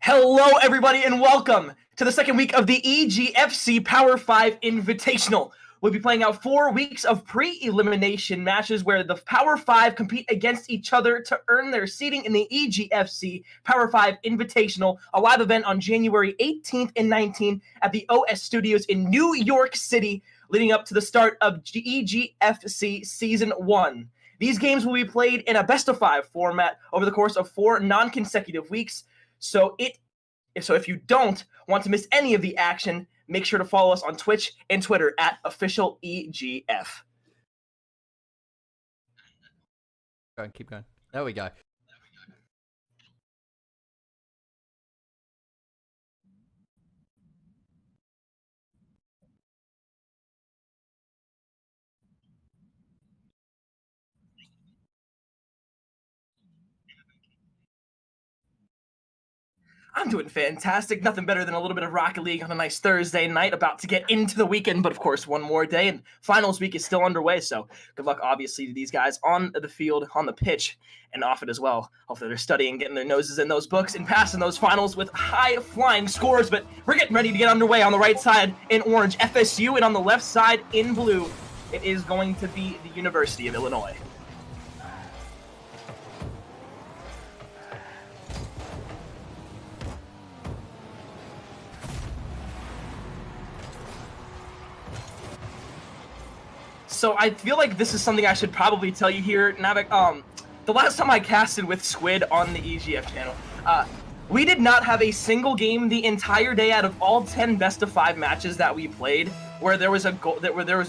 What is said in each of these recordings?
Hello, everybody, and welcome to the second week of the EGFC Power 5 Invitational. We'll be playing out 4 weeks of pre-elimination matches where the Power 5 compete against each other to earn their seating in the EGFC Power 5 Invitational, a live event on January 18th and 19th at the OS Studios in New York City, leading up to the start of EGFC Season 1. These games will be played in a best-of-5 format over the course of 4 non-consecutive weeks. So if you don't want to miss any of the action, make sure to follow us on Twitch and Twitter at @officialegf. Keep going. There we go. I'm doing fantastic. Nothing better than a little bit of Rocket League on a nice Thursday night, about to get into the weekend, but of course, one more day, and finals week is still underway, so good luck, obviously, to these guys on the field, on the pitch, and off it as well. Hopefully they're studying, getting their noses in those books, and passing those finals with high-flying scores, but we're getting ready to get underway. On the right side in orange, FSU, and on the left side in blue, it is going to be the University of Illinois. So I feel like this is something I should probably tell you here, Navik. The last time I casted with Squid on the EGF channel, we did not have a single game the entire day out of all 10 best-of-5 matches that we played where there was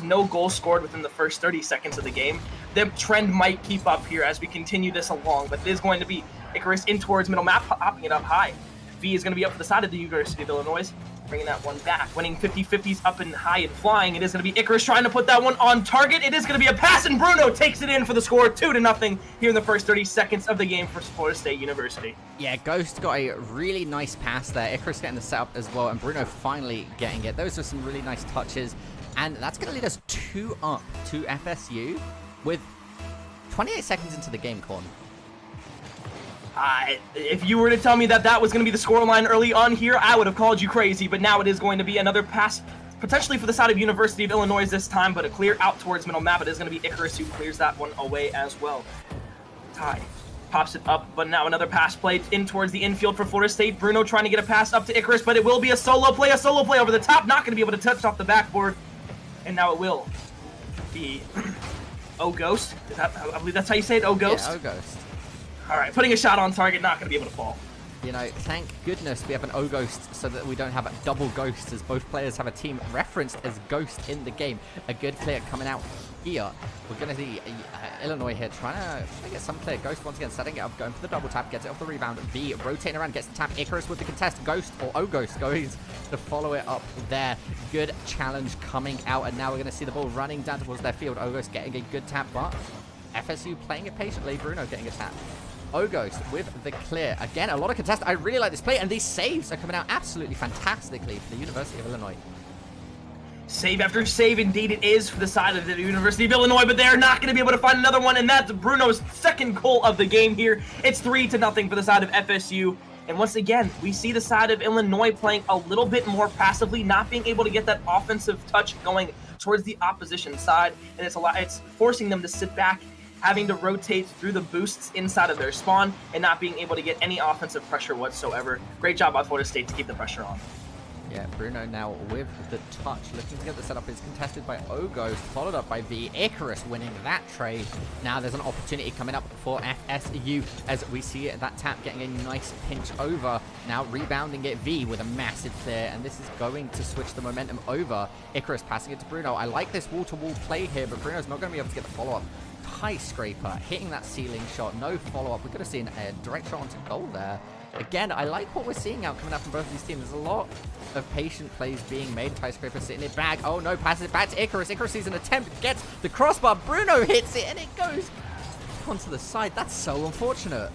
no goal scored within the first 30 seconds of the game. The trend might keep up here as we continue this along, but it is going to be Icarus in towards middle map, popping it up high. V is going to be up for the side of the University of Illinois, bringing that one back, winning 50-50s up and high and flying. It is going to be Icarus trying to put that one on target. It is going to be a pass, and Bruno takes it in for the score, 2-0 here in the first 30 seconds of the game for Florida State University. Yeah, Ghost got a really nice pass there. Icarus getting the setup as well, and Bruno finally getting it. Those are some really nice touches, and that's going to lead us 2-up to FSU with 28 seconds into the game, Corn. If you were to tell me that that was going to be the scoreline early on here, I would have called you crazy, but now it is going to be another pass, potentially for the side of University of Illinois this time, but a clear out towards middle map. It is going to be Icarus who clears that one away as well. Ty pops it up, but now another pass played in towards the infield for Florida State. Bruno trying to get a pass up to Icarus, but it will be a solo play over the top, not going to be able to touch off the backboard, and now it will be O-Ghost. I believe that's how you say it, O-Ghost? Yeah, O-Ghost. All right, putting a shot on target, not going to be able to fall. You know, thank goodness we have an O-Ghost so that we don't have a double Ghost, as both players have a team referenced as Ghost in the game. A good clear coming out here. We're going to see Illinois here trying to get some clear. Ghost once again setting it up, going for the double tap, gets it off the rebound. V rotating around, gets the tap. Icarus with the contest. Ghost or O-Ghost goes to follow it up there. Good challenge coming out, and now we're going to see the ball running down towards their field. O-Ghost getting a good tap, but FSU playing it patiently. Bruno getting a tap. O-Ghost with the clear. Again, a lot of contest. I really like this play, and these saves are coming out absolutely fantastically for the University of Illinois. Save after save, indeed it is for the side of the University of Illinois, but they're not going to be able to find another one, and that's Bruno's second goal of the game here. It's 3-0 for the side of FSU, and once again, we see the side of Illinois playing a little bit more passively, not being able to get that offensive touch going towards the opposition side, and it's forcing them to sit back, having to rotate through the boosts inside of their spawn and not being able to get any offensive pressure whatsoever. Great job by Florida State to keep the pressure on. Yeah, Bruno now with the touch, looking to get the setup. Is contested by O-Ghost, followed up by V. Icarus winning that trade. Now there's an opportunity coming up for FSU as we see that tap getting a nice pinch over. Now rebounding it, V with a massive clear, and this is going to switch the momentum over. Icarus passing it to Bruno. I like this wall-to-wall play here, but Bruno's not going to be able to get the follow-up. High scraper, hitting that ceiling shot, no follow-up. We're going to see a direct shot onto goal there. Again, I like what we're seeing out coming out from both of these teams. There's a lot of patient plays being made. High scraper sitting it back. Oh no, passes it back to Icarus. Icarus sees an attempt, gets the crossbar. Bruno hits it, and it goes onto the side. That's so unfortunate.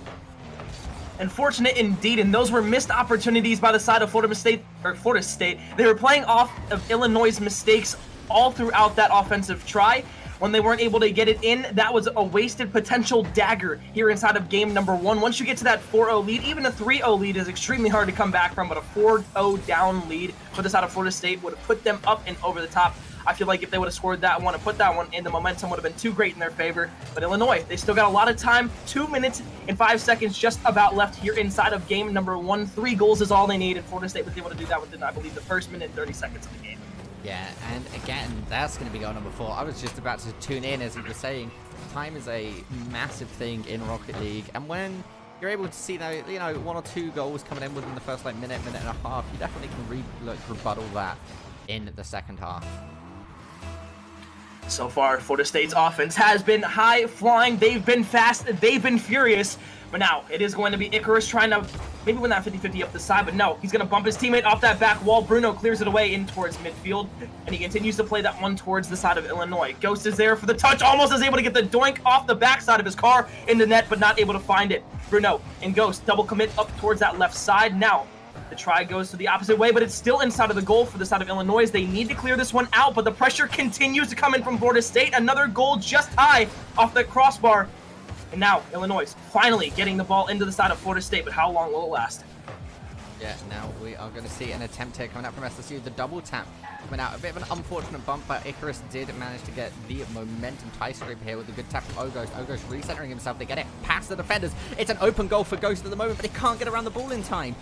Unfortunate indeed, and those were missed opportunities by the side of Florida State. They were playing off of Illinois' mistakes all throughout that offensive try. when they weren't able to get it in. That was a wasted potential dagger here inside of game number 1. Once you get to that 4-0 lead, even a 3-0 lead is extremely hard to come back from, but a 4-0 down lead for this out of Florida State would have put them up and over the top. I feel like if they would have scored that one and put that one in, the momentum would have been too great in their favor. But Illinois, they still got a lot of time. 2 minutes and 5 seconds just about left here inside of game number 1. 3 goals is all they need, and Florida State was able to do that within, I believe, the first minute and 30 seconds of the game. Yeah, and again, that's going to be goal number 4. I was just about to tune in as you were saying. Time is a massive thing in Rocket League, and when you're able to see that, 1 or 2 goals coming in within the first minute and a half, you definitely can rebuttal that in the second half. So far, Florida State's offense has been high-flying. They've been fast. They've been furious. But now, it is going to be Icarus trying to maybe win that 50-50 up the side. But no, he's going to bump his teammate off that back wall. Bruno clears it away in towards midfield. And he continues to play that one towards the side of Illinois. Ghost is there for the touch. Almost is able to get the doink off the backside of his car in the net, but not able to find it. Bruno and Ghost double commit up towards that left side. Now, the try goes to the opposite way, but it's still inside of the goal for the side of Illinois. They need to clear this one out, but the pressure continues to come in from Florida State. Another goal just high off the crossbar. And now Illinois finally getting the ball into the side of Florida State, but how long will it last? Yeah, now we are going to see an attempt here coming out from SSU. The double tap coming out. A bit of an unfortunate bump, but Icarus did manage to get the momentum tie scrape here with a good tap from Ogos. Ogos recentering himself. They get it past the defenders. It's an open goal for Ghost at the moment, but he can't get around the ball in time.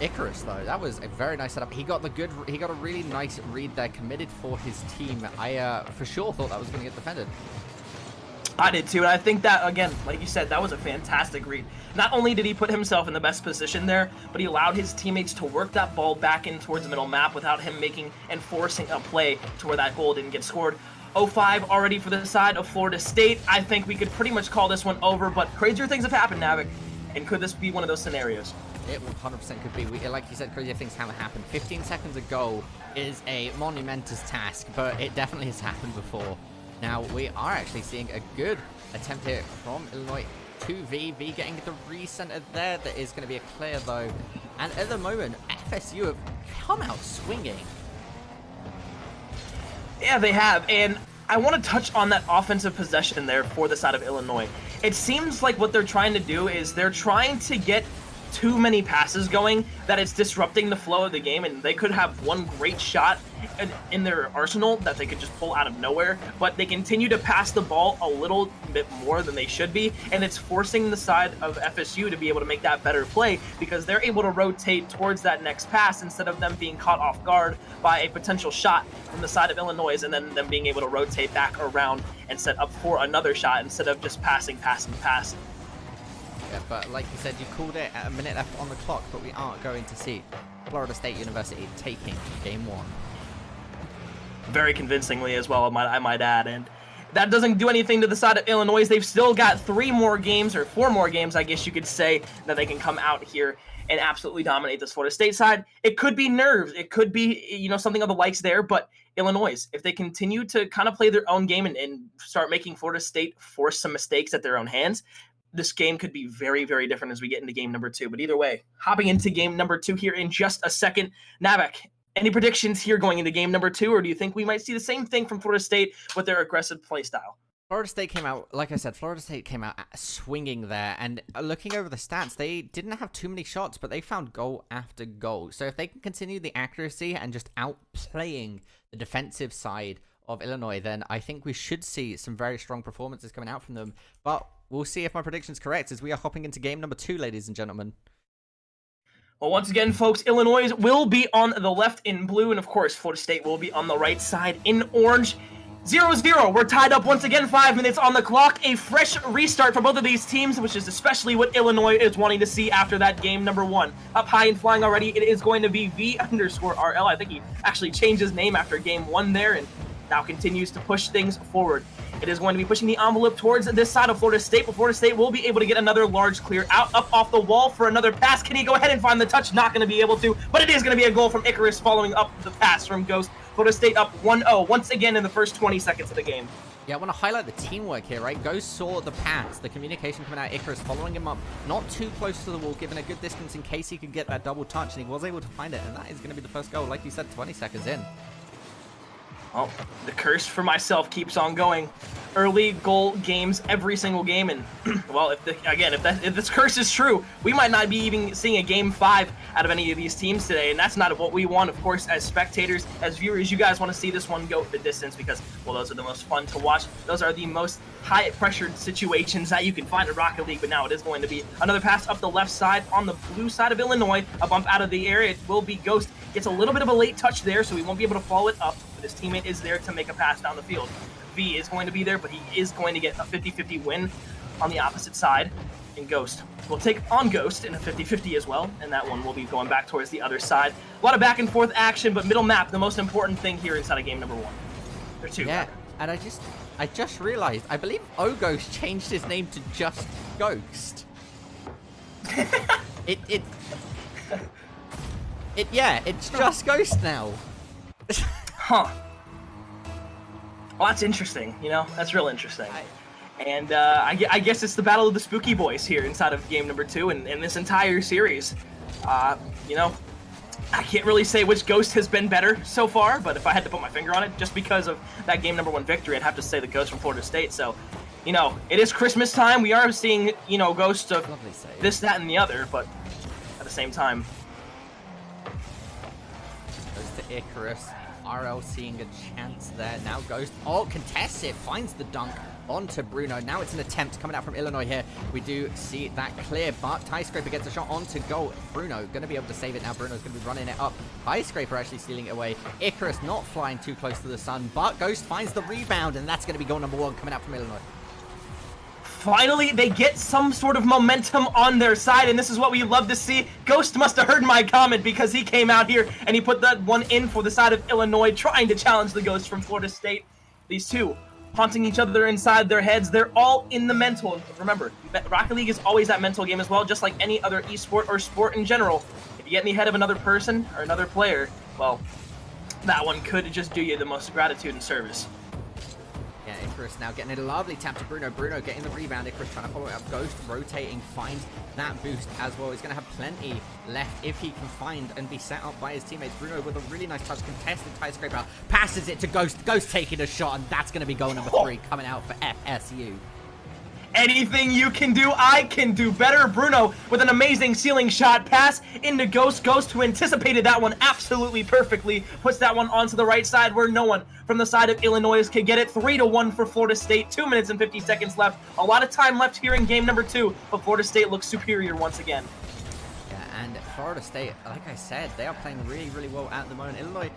Icarus, though, that was a very nice setup. He got a really nice read there, committed for his team. I for sure thought that was going to get defended. I did too, and I think that, again, like you said, that was a fantastic read. Not only did he put himself in the best position there, but he allowed his teammates to work that ball back in towards the middle map without him making and forcing a play to where that goal didn't get scored. 0-5 already for the side of Florida State. I think we could pretty much call this one over, but crazier things have happened, Navik, and could this be one of those scenarios? It 100% could be. Like you said, crazier things haven't happened. 15 seconds ago is a monumentous task, but it definitely has happened before. Now, we are actually seeing a good attempt here from Illinois. 2v getting the recenter there. That is going to be a clear, though. And at the moment, FSU have come out swinging. Yeah, they have. And I want to touch on that offensive possession there for the side of Illinois. It seems like what they're trying to do is they're trying to get too many passes going that it's disrupting the flow of the game, and they could have one great shot in their arsenal that they could just pull out of nowhere, but they continue to pass the ball a little bit more than they should be, and it's forcing the side of FSU to be able to make that better play because they're able to rotate towards that next pass instead of them being caught off guard by a potential shot from the side of Illinois, and then them being able to rotate back around and set up for another shot instead of just passing. Yeah, but like you said, you called it at a minute left on the clock, but we aren't going to see Florida State University taking game 1. Very convincingly as well, I might add, and that doesn't do anything to the side of Illinois. They've still got 4 more games, I guess you could say, that they can come out here and absolutely dominate this Florida State side. It could be nerves, it could be, something of the likes there, but Illinois, if they continue to kind of play their own game and start making Florida State force some mistakes at their own hands, this game could be very, very different as we get into game number 2. But either way, hopping into game number 2 here in just a second. Navik, any predictions here going into game number 2, or do you think we might see the same thing from Florida State with their aggressive play style? Florida State came out, like I said, Florida State came out swinging there, and looking over the stats, they didn't have too many shots, but they found goal after goal. So if they can continue the accuracy and just outplaying the defensive side of Illinois, then I think we should see some very strong performances coming out from them. But we'll see if my prediction's correct as we are hopping into game number 2, ladies and gentlemen. Well, once again, folks, Illinois will be on the left in blue, and of course, Florida State will be on the right side in orange. 0-0. We're tied up once again, 5 minutes on the clock. A fresh restart for both of these teams, which is especially what Illinois is wanting to see after that game number 1. Up high and flying already, it is going to be V_RL. I think he actually changed his name after game 1 there, and now continues to push things forward. It is going to be pushing the envelope towards this side of Florida State, but Florida State will be able to get another large clear out, up off the wall for another pass. Can he go ahead and find the touch? Not going to be able to, but it is going to be a goal from Icarus following up the pass from Ghost. Florida State up 1-0 once again in the first 20 seconds of the game. Yeah, I want to highlight the teamwork here, right? Ghost saw the pass, the communication coming out, Icarus following him up, not too close to the wall, given a good distance in case he could get that double touch, and he was able to find it, and that is going to be the first goal, like you said, 20 seconds in. Well, the curse for myself keeps on going. Early goal games every single game, and well, if this curse is true, we might not be even seeing a game 5 out of any of these teams today, and that's not what we want. Of course, as spectators, as viewers, you guys want to see this one go the distance because, well, those are the most fun to watch. Those are the most high-pressured situations that you can find in Rocket League, but now it is going to be another pass up the left side on the blue side of Illinois, a bump out of the area. It will be Ghost. Gets a little bit of a late touch there, so he won't be able to follow it up, but his teammate is there to make a pass down the field. V is going to be there, but he is going to get a 50-50 win on the opposite side, and Ghost will take on Ghost in a 50-50 as well, and that one will be going back towards the other side. A lot of back and forth action, but middle map, the most important thing here inside of game number 1. Or 2. Yeah, and I just realized, I believe Oghost changed his name to just Ghost. It's just Ghost now. Huh. Well, that's interesting, you know? That's real interesting. And I guess it's the battle of the spooky boys here inside of game number 2 and this entire series. You know, I can't really say which Ghost has been better so far, but if I had to put my finger on it, just because of that game number 1 victory, I'd have to say the Ghost from Florida State. So, you know, it is Christmas time. We are seeing, you know, Ghosts of this, that, and the other, but at the same time. Goes to Icarus. RL seeing a chance there. Now Ghost, contests it, finds the dunk onto Bruno. Now it's an attempt coming out from Illinois here. We do see that clear, but Skyscraper gets a shot onto goal. Bruno going to be able to save it now. Bruno's going to be running it up. Skyscraper actually stealing it away. Icarus not flying too close to the sun, but Ghost finds the rebound, and that's going to be goal number 1 coming out from Illinois. Finally, they get some sort of momentum on their side, and this is what we love to see. Ghost must have heard my comment because he came out here and he put that one in for the side of Illinois, trying to challenge the Ghost from Florida State. These two haunting each other inside their heads. They're all in the mental. Remember, Rocket League is always that mental game as well, just like any other esport or sport in general. If you get in the head of another person or another player, well, that one could just do you the most gratitude and service. Yeah, Icarus now getting a lovely tap to Bruno. Bruno getting the rebound. Icarus trying to follow it up. Ghost rotating, finds that boost as well. He's going to have plenty left if he can find and be set up by his teammates. Bruno with a really nice touch, contested Skyscraper, passes it to Ghost. Ghost taking a shot, and that's going to be goal number 3 coming out for FSU. Anything you can do, I can do better. Bruno with an amazing ceiling shot pass into Ghost. Ghost, who anticipated that one absolutely perfectly, puts that one onto the right side where no one from the side of Illinois can get it. 3-1 for Florida State. 2 minutes and 50 seconds left. A lot of time left here in game number 2, but Florida State looks superior once again. Yeah, and Florida State, like I said, they are playing really, really well at the moment. Illinois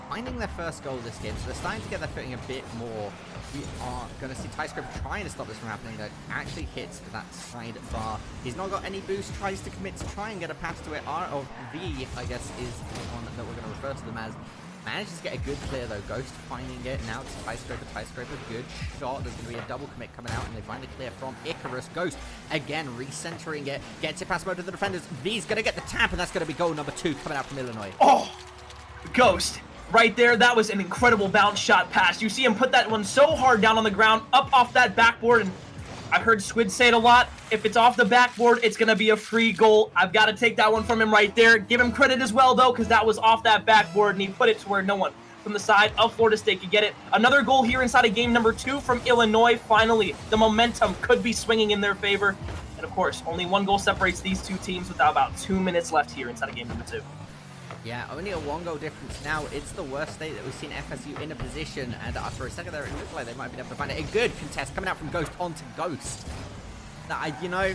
finding their first goal this game, so they're starting to get their footing a bit more. We are going to see Skyscraper trying to stop this from happening, though. Actually hits that side bar. He's not got any boost, tries to commit to try and get a pass to it. R of V, I guess, is the one that we're going to refer to them as. Manages to get a good clear, though. Ghost finding it. Now it's Skyscraper. Skyscraper, good shot. There's going to be a double commit coming out, and they find a clear from Icarus. Ghost, again, recentering it. Gets it past both of the defenders. V's going to get the tap, and that's going to be goal number 2 coming out from Illinois. Oh, Ghost. Right there, that was an incredible bounce shot pass. You see him put that one so hard down on the ground, up off that backboard, and I've heard Squid say it a lot. If it's off the backboard, it's going to be a free goal. I've got to take that one from him right there. Give him credit as well, though, because that was off that backboard, and he put it to where no one from the side of Florida State could get it. Another goal here inside of game number 2 from Illinois. Finally, the momentum could be swinging in their favor. And, of course, only 1 goal separates these two teams with about 2 minutes left here inside of game number 2. Yeah, only a 1 goal difference now. It's the worst state that we've seen FSU in a position, and for a second there, it looked like they might have been able to find it. A good contest coming out from Ghost onto Ghost. You know,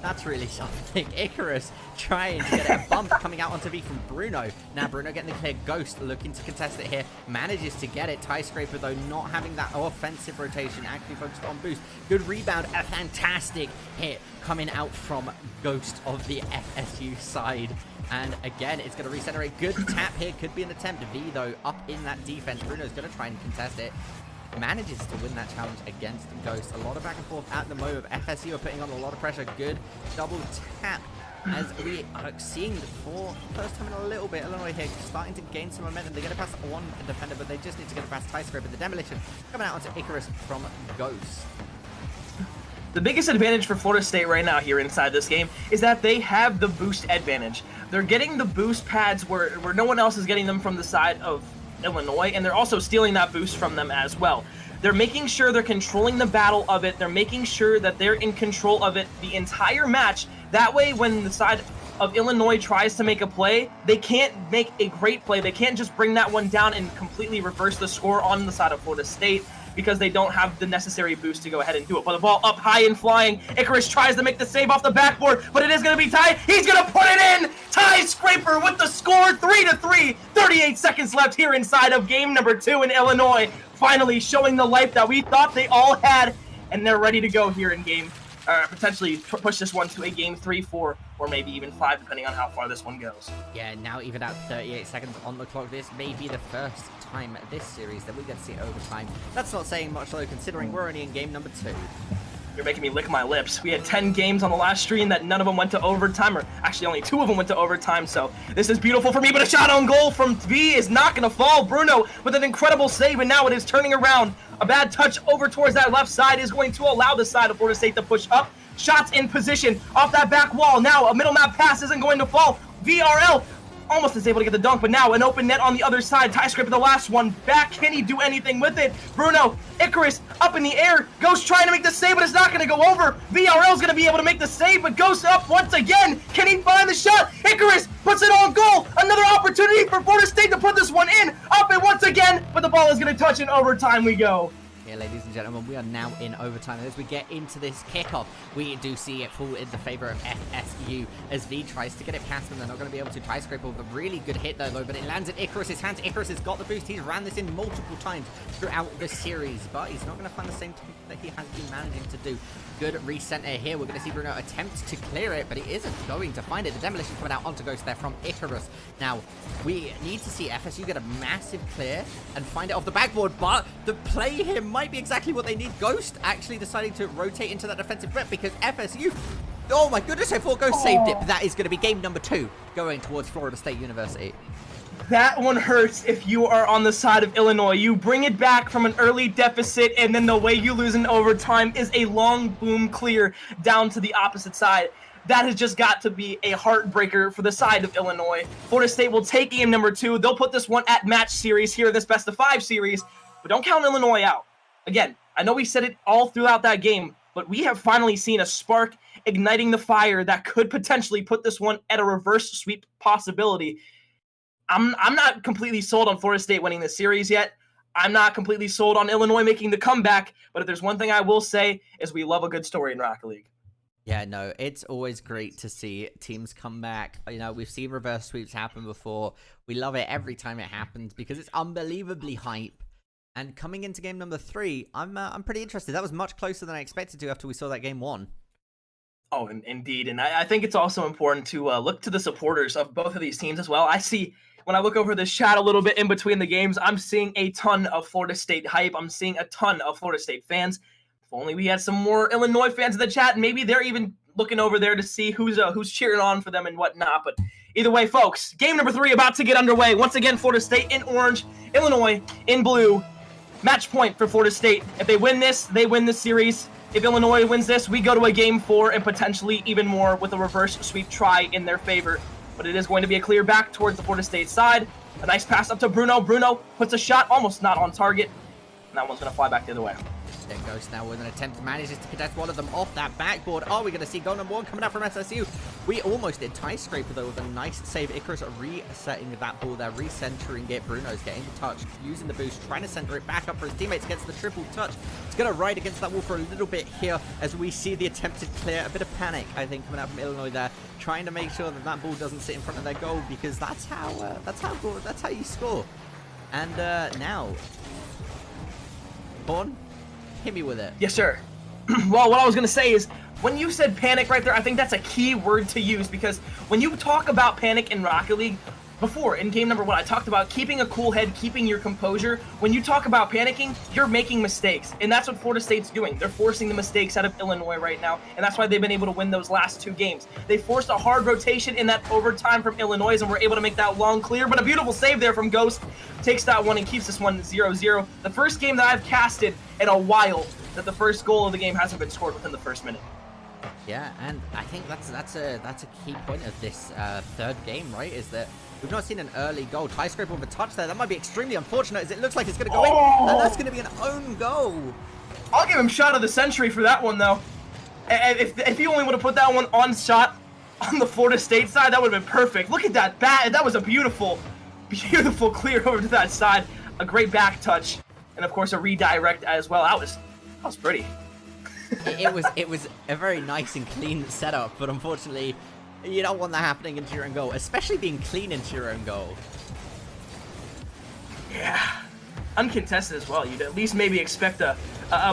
that's really something. Icarus trying to get a bump coming out onto V from Bruno. Now Bruno getting the clear. Ghost looking to contest it here. Manages to get it. Skyscraper, though, not having that offensive rotation. Actually focused on boost. Good rebound. A fantastic hit coming out from Ghost of the FSU side. And again, it's going to regenerate. Good tap here. Could be an attempt. V, though, up in that defense. Bruno's going to try and contest it. Manages to win that challenge against Ghost. A lot of back and forth at the moment. FSU are putting on a lot of pressure. Good double tap as we are seeing for the first time in a little bit. Illinois here starting to gain some momentum. They're going to pass 1 defender, but they just need to get past Skyscraper. The demolition coming out onto Icarus from Ghost. The biggest advantage for Florida State right now here inside this game is that they have the boost advantage. They're getting the boost pads where no one else is getting them from the side of Illinois, and they're also stealing that boost from them as well. They're making sure they're controlling the battle of it. They're making sure that they're in control of it the entire match. That way, when the side of Illinois tries to make a play, they can't make a great play. They can't just bring that one down and completely reverse the score on the side of Florida State, because they don't have the necessary boost to go ahead and do it. But the ball up high and flying. Icarus tries to make the save off the backboard, but it is going to be tied. He's going to put it in! Tie scraper with the score, 3-3. 38 seconds left here inside of game number 2 in Illinois. Finally showing the life that we thought they all had, and they're ready to go here in game, potentially push this one to a game 3, 4, or maybe even 5, depending on how far this one goes. Yeah, now even at 38 seconds on the clock, this may be the first time this series that we get to see overtime. That's not saying much though, considering we're only in game number 2. You're making me lick my lips. We had 10 games on the last stream that none of them went to overtime, or actually only 2 of them went to overtime, so this is beautiful for me, but a shot on goal from V is not going to fall. Bruno with an incredible save, and now it is turning around. A bad touch over towards that left side is going to allow the side of Florida State to push up. Shots in position off that back wall. Now a middle map pass isn't going to fall. VRL almost is able to get the dunk, but now an open net on the other side. Tie scraper the last one back. Can he do anything with it? Bruno, Icarus up in the air. Ghost trying to make the save, but it's not going to go over. VRL is going to be able to make the save, but Ghost up once again. Can he find the shot? Icarus puts it on goal. Another opportunity for Florida State to put this one in. Up and once again, but the ball is going to touch, and overtime we go. Yeah, ladies and gentlemen, we are now in overtime, and as we get into this kickoff, we do see it fall in the favor of FSU as V tries to get it past them. They're not going to be able to tie scrape with a really good hit though, but it lands in Icarus's hands. Icarus has got the boost. He's ran this in multiple times throughout the series, but he's not going to find the same technique that he has been managing to do. Good recenter here. We're going to see Bruno attempt to clear it, but he isn't going to find it. The demolition coming out onto Ghost there from Icarus. Now, we need to see FSU get a massive clear and find it off the backboard, but the play here might be exactly what they need. Ghost actually deciding to rotate into that defensive threat because FSU, oh my goodness, I thought Ghost saved it, but that is going to be game number 2 going towards Florida State University. That one hurts if you are on the side of Illinois. You bring it back from an early deficit, and then the way you lose in overtime is a long boom clear down to the opposite side. That has just got to be a heartbreaker for the side of Illinois. Florida State will take game number 2. They'll put this one at match series here in this best of 5 series, but don't count Illinois out. Again, I know we said it all throughout that game, but we have finally seen a spark igniting the fire that could potentially put this one at a reverse sweep possibility. I'm not completely sold on Florida State winning this series yet. I'm not completely sold on Illinois making the comeback, but if there's one thing I will say is we love a good story in Rocket League. Yeah, no, it's always great to see teams come back. You know, we've seen reverse sweeps happen before. We love it every time it happens because it's unbelievably hype. And coming into game number 3, I'm pretty interested. That was much closer than I expected to after we saw that game 1. Oh, indeed. And I think it's also important to look to the supporters of both of these teams as well. I see, when I look over this chat a little bit in between the games, I'm seeing a ton of Florida State hype. I'm seeing a ton of Florida State fans. If only we had some more Illinois fans in the chat, maybe they're even looking over there to see who's cheering on for them and whatnot. But either way, folks, game number 3 about to get underway. Once again, Florida State in orange, Illinois in blue. Match point for Florida State. If they win this, they win this series. If Illinois wins this, we go to a game 4 and potentially even more with a reverse sweep try in their favor. But it is going to be a clear back towards the Florida State side. A nice pass up to Bruno. Bruno puts a shot almost not on target. And that one's going to fly back the other way. There goes now with an attempt, manages to contest one of them off that backboard. Are we going to see goal number 1 coming out from SSU? We almost did tie scraper though with a nice save. Icarus resetting that ball there, recentering it. Bruno's getting the touch, using the boost, trying to center it back up for his teammates, gets the triple touch. It's going to ride against that wall for a little bit here as we see the attempted clear. A bit of panic, I think, coming out from Illinois there, trying to make sure that that ball doesn't sit in front of their goal because that's how you score. And now, Born, hit me with it. Yes, sir. Well, what I was going to say is, when you said panic right there, I think that's a key word to use because when you talk about panic in Rocket League, before, in game number 1, I talked about keeping a cool head, keeping your composure. When you talk about panicking, you're making mistakes, and that's what Florida State's doing. They're forcing the mistakes out of Illinois right now, and that's why they've been able to win those last 2 games. They forced a hard rotation in that overtime from Illinois, and were able to make that long clear, but a beautiful save there from Ghost. Takes that one and keeps this one 0-0. The first game that I've casted in a while that the first goal of the game hasn't been scored within the first minute. Yeah, and I think that's a key point of this 3rd game, right? Is that We've not seen an early goal. Skyscraper with a touch there. That might be extremely unfortunate as it looks like it's going to go in. And that's going to be an own goal. I'll give him shot of the century for that one, though. And if he only would have put that one on shot on the Florida State side, that would have been perfect. Look at that bat. That was a beautiful, beautiful clear over to that side. A great back touch. And, of course, a redirect as well. That was pretty. it was a very nice and clean setup, but unfortunately, you don't want that happening into your own goal, especially being clean into your own goal. Yeah. Uncontested as well. You'd at least maybe expect a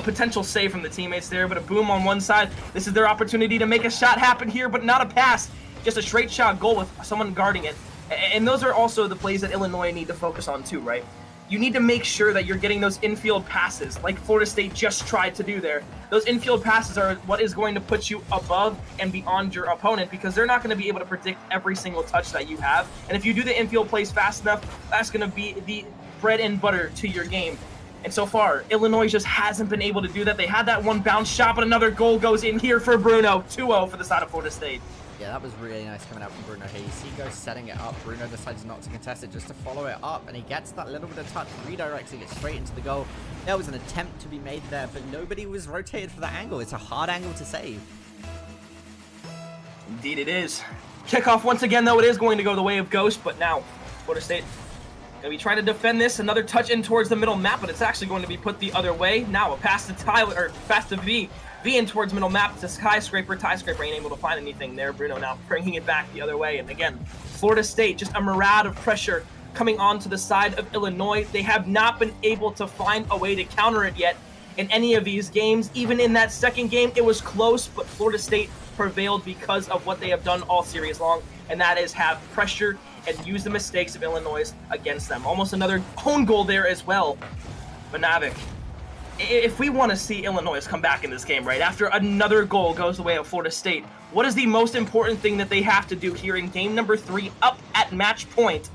potential save from the teammates there, but a boom on one side. This is their opportunity to make a shot happen here, but not a pass. Just a straight shot goal with someone guarding it. And those are also the plays that Illinois need to focus on too, right? You need to make sure that you're getting those infield passes like Florida State just tried to do there. Those infield passes are what is going to put you above and beyond your opponent because they're not going to be able to predict every single touch that you have. And if you do the infield plays fast enough, that's going to be the bread and butter to your game. And so far, Illinois just hasn't been able to do that. They had that one bounce shot, but another goal goes in here for Bruno. 2-0 for the side of Florida State. Yeah, that was really nice coming out from Bruno here. You see Ghost setting it up. Bruno decides not to contest it, just to follow it up, and he gets that little bit of touch, redirecting it straight into the goal. There was an attempt to be made there, but nobody was rotated for that angle. It's a hard angle to save. Indeed it is. Kickoff once again, though, it is going to go the way of Ghost, but now Florida State going to be trying to defend this. Another touch in towards the middle map, but it's actually going to be put the other way. Now a pass to Tyler, or pass to V. V in towards middle map to Skyscraper. Skyscraper ain't able to find anything there. Bruno now bringing it back the other way. And again, Florida State, just a mirage of pressure coming onto the side of Illinois. They have not been able to find a way to counter it yet in any of these games. Even in that second game, it was close, but Florida State prevailed because of what they have done all series long, and that is have pressure and use the mistakes of Illinois against them. Almost another own goal there as well. But Navik, if we want to see Illinois come back in this game, right, after another goal goes the way of Florida State, what is the most important thing that they have to do here in game number 3 up at match point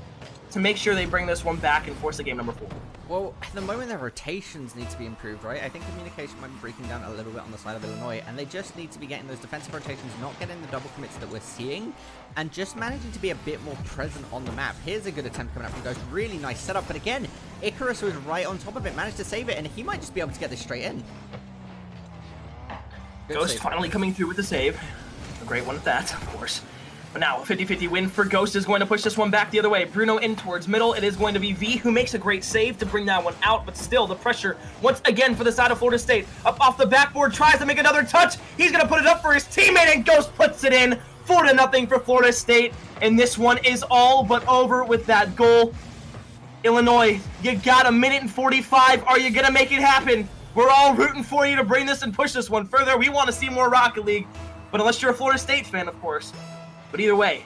to make sure they bring this one back and force the game number 4? Well, at the moment, their rotations need to be improved, right? I think communication might be breaking down a little bit on the side of Illinois, and they just need to be getting those defensive rotations, not getting the double commits that we're seeing, and just managing to be a bit more present on the map. Here's a good attempt coming up from Ghost. Really nice setup, but again, Icarus was right on top of it, managed to save it, and he might just be able to get this straight in. Good Ghost save. finally coming through with the save. A great one at that, of course. But now, a 50-50 win for Ghost is going to push this one back the other way. Bruno in towards middle. It is going to be V who makes a great save to bring that one out, but still the pressure once again for the side of Florida State. Up off the backboard, tries to make another touch. He's going to put it up for his teammate, and Ghost puts it in. 4-0 for Florida State, and this one is all but over with that goal. Illinois, you got a minute and 45. Are you going to make it happen? We're all rooting for you to bring this and push this one further. We want to see more Rocket League, but unless you're a Florida State fan, of course. But either way,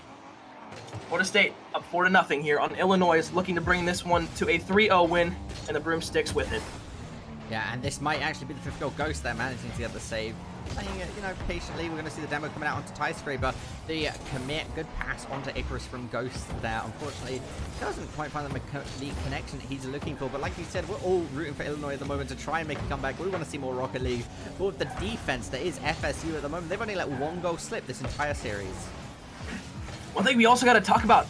Florida State up 4-0 here on Illinois, is looking to bring this one to a 3-0 win, and the Broomsticks with it. Yeah, and this might actually be the 5th goal. Ghost there managing to get the save. Playing it, patiently. We're going to see the demo coming out onto Skyscraper. The commit, good pass onto Icarus from Ghost there. Unfortunately, doesn't quite find the connection he's looking for. But like you said, we're all rooting for Illinois at the moment to try and make a comeback. We want to see more Rocket League. But with the defense that is FSU at the moment, they've only let one goal slip this entire series. One thing we also got to talk about,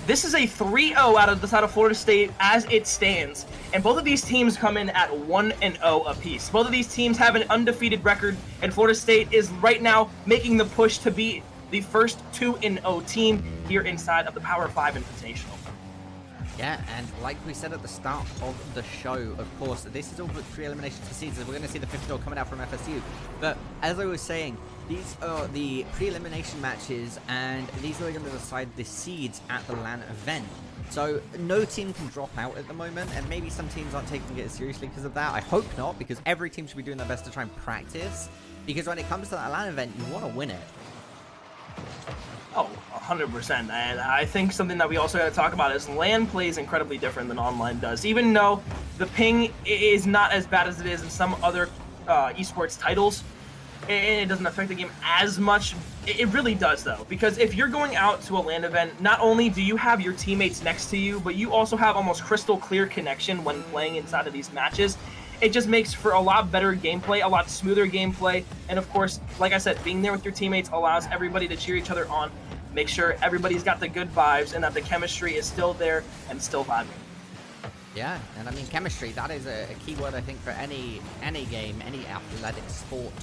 this is a 3-0 out of the side of Florida State as it stands, and both of these teams come in at 1-0 apiece. Both of these teams have an undefeated record, and Florida State is right now making the push to be the first 2-0 team here inside of the Power 5 Invitational. Yeah, and like we said at the start of the show, of course, this is all but pre-elimination to seeds. We're going to see the 5th goal coming out from FSU. But as I was saying, these are the pre-elimination matches, and these are going to decide the seeds at the LAN event. So no team can drop out at the moment, and maybe some teams aren't taking it seriously because of that. I hope not, because every team should be doing their best to try and practice. Because when it comes to that LAN event, you want to win it. Oh, 100%. And I think something that we also got to talk about is LAN plays incredibly different than online does. Even though the ping is not as bad as it is in some other esports titles, and it doesn't affect the game as much. It really does, though, because if you're going out to a LAN event, not only do you have your teammates next to you, but you also have almost crystal clear connection when playing inside of these matches. It just makes for a lot better gameplay, a lot smoother gameplay, and of course, like I said, being there with your teammates allows everybody to cheer each other on make sure everybody's got the good vibes and that the chemistry is still there and still vibing. Yeah, and I mean, chemistry, that is a key word, I think, for any game, any athletic sport.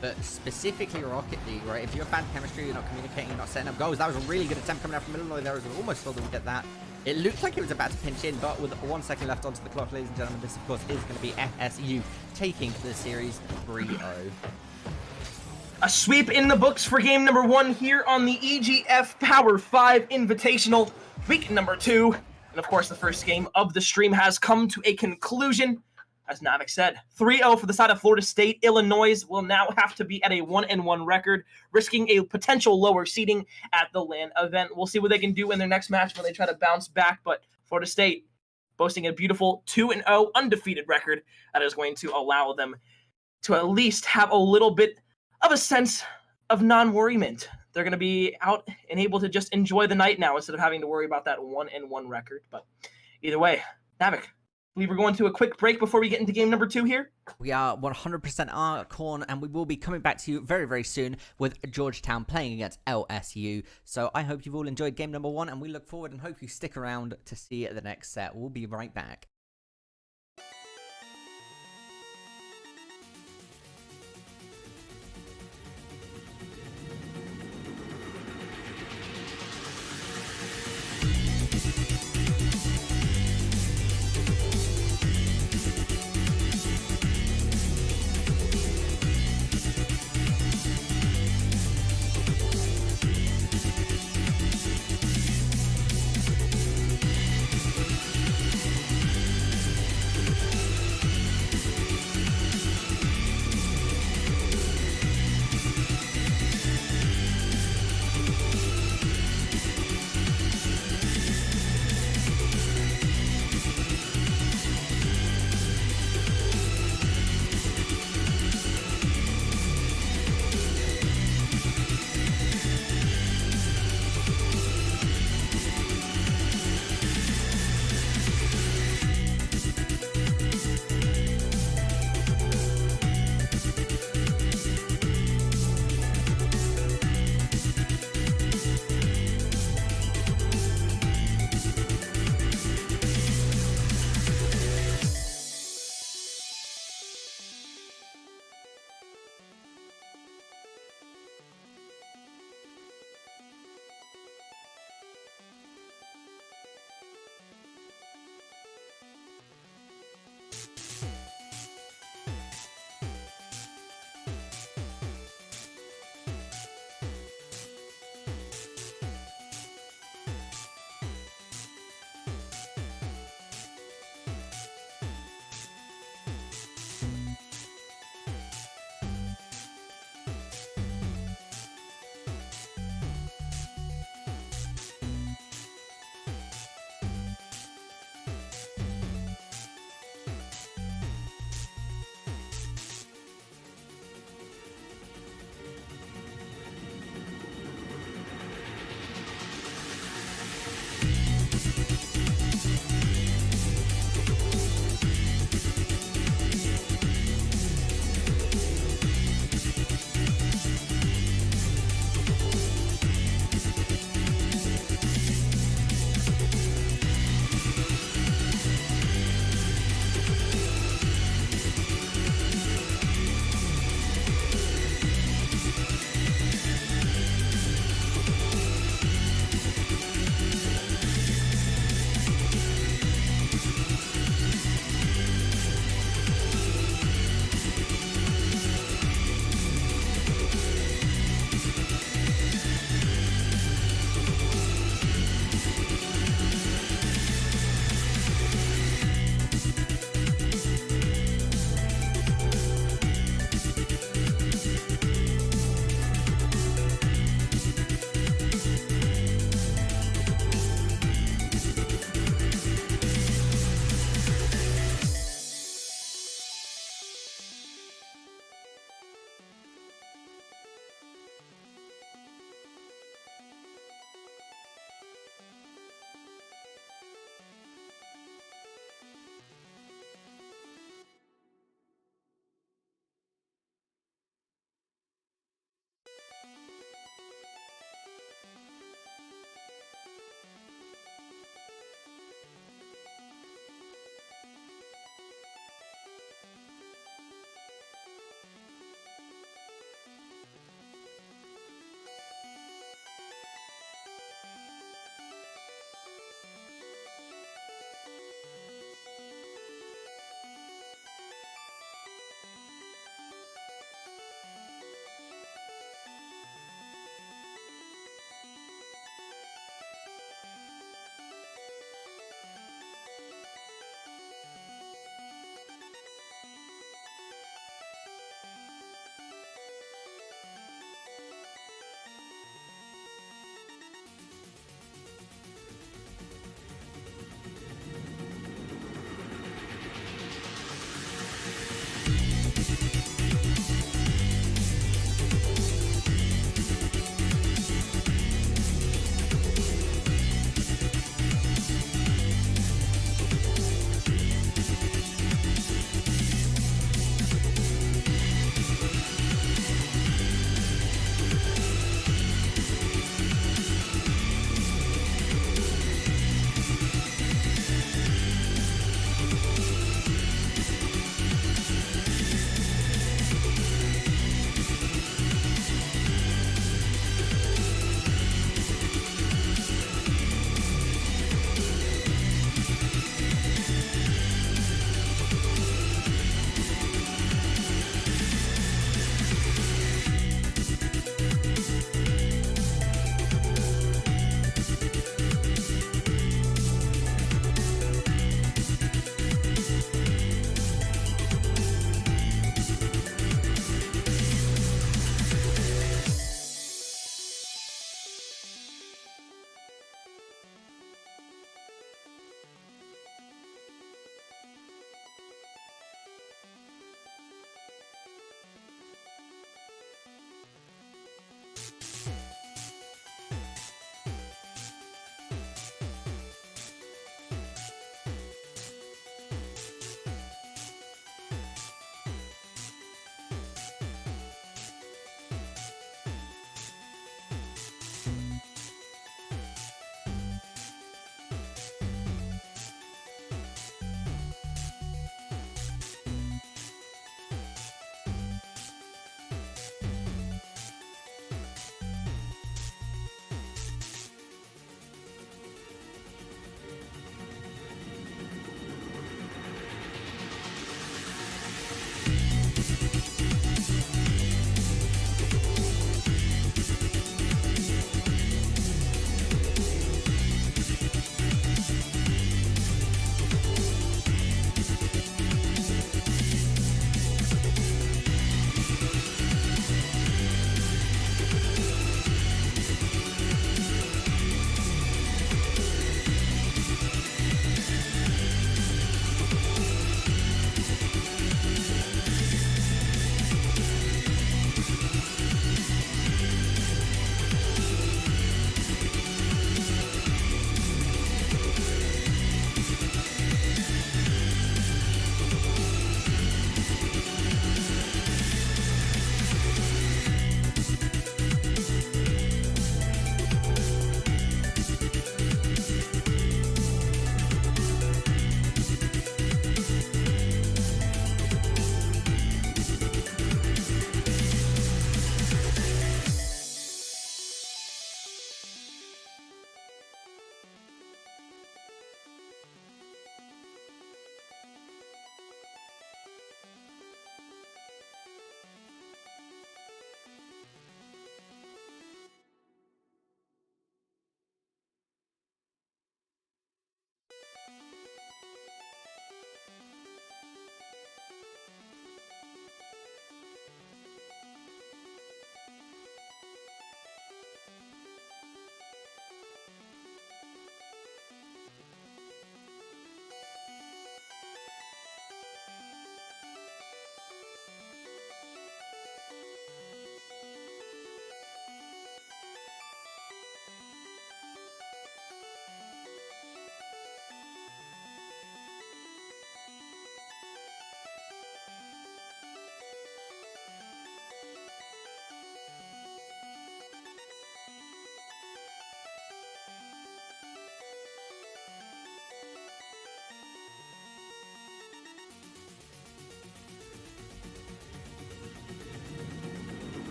But specifically Rocket League, right? If you have bad chemistry, you're not communicating, you're not setting up goals. That was a really good attempt coming out from Illinois there. I almost thought that we'd get that. It looked like it was about to pinch in, but with 1 second left onto the clock, ladies and gentlemen, this, of course, is going to be FSU taking the series 3-0. A sweep in the books for game number 1 here on the EGF Power 5 Invitational, week number 2. And, of course, the first game of the stream has come to a conclusion. As Navik said, 3-0 for the side of Florida State. Illinois will now have to be at a 1-1 record, risking a potential lower seeding at the LAN event. We'll see what they can do in their next match when they try to bounce back, but Florida State boasting a beautiful 2-0 undefeated record that is going to allow them to at least have a little bit of a sense of non-worriment. They're going to be out and able to just enjoy the night now instead of having to worry about that 1-1 record. But either way, Navik, I believe we're going to a quick break before we get into game number 2 here. We are 100% Arcorn, and we will be coming back to you very, very soon with Georgetown playing against LSU. So I hope you've all enjoyed game number 1, and we look forward and hope you stick around to see the next set. We'll be right back.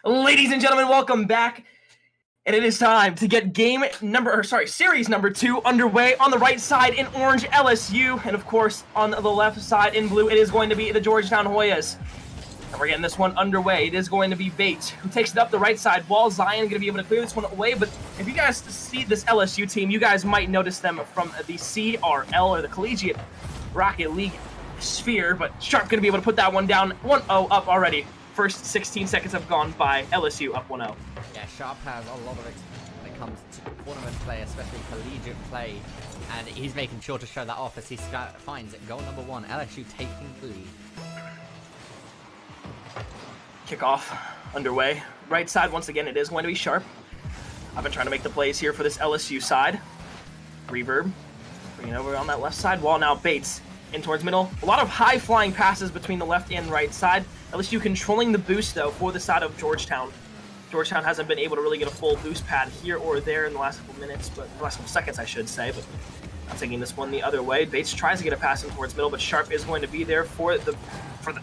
Ladies and gentlemen, welcome back. And it is time to get series number 2 underway. On the right side in orange, LSU. And of course, on the left side in blue, it is going to be the Georgetown Hoyas. And we're getting this one underway. It is going to be Bates who takes it up the right side, while Zion going to be able to clear this one away. But if you guys see this LSU team, you guys might notice them from the CRL, or the Collegiate Rocket League sphere. But Sharp going to be able to put that one down. 1-0 up already. First 16 seconds have gone by. LSU up 1-0. Yeah, Sharp has a lot of experience when it comes to tournament play, especially collegiate play, and he's making sure to show that off as he finds it. Goal number 1, LSU taking the lead. Kickoff underway. Right side, once again, it is going to be Sharp. I've been trying to make the plays here for this LSU side. Reverb. Bringing it over on that left side. Wall now Bates in towards middle. A lot of high-flying passes between the left and right side. LSU controlling the boost, though, for the side of Georgetown. Georgetown hasn't been able to really get a full boost pad here or there in the last couple minutes, but the last couple seconds, I should say. But I'm taking this one the other way. Bates tries to get a pass in towards middle, but Sharp is going to be there for the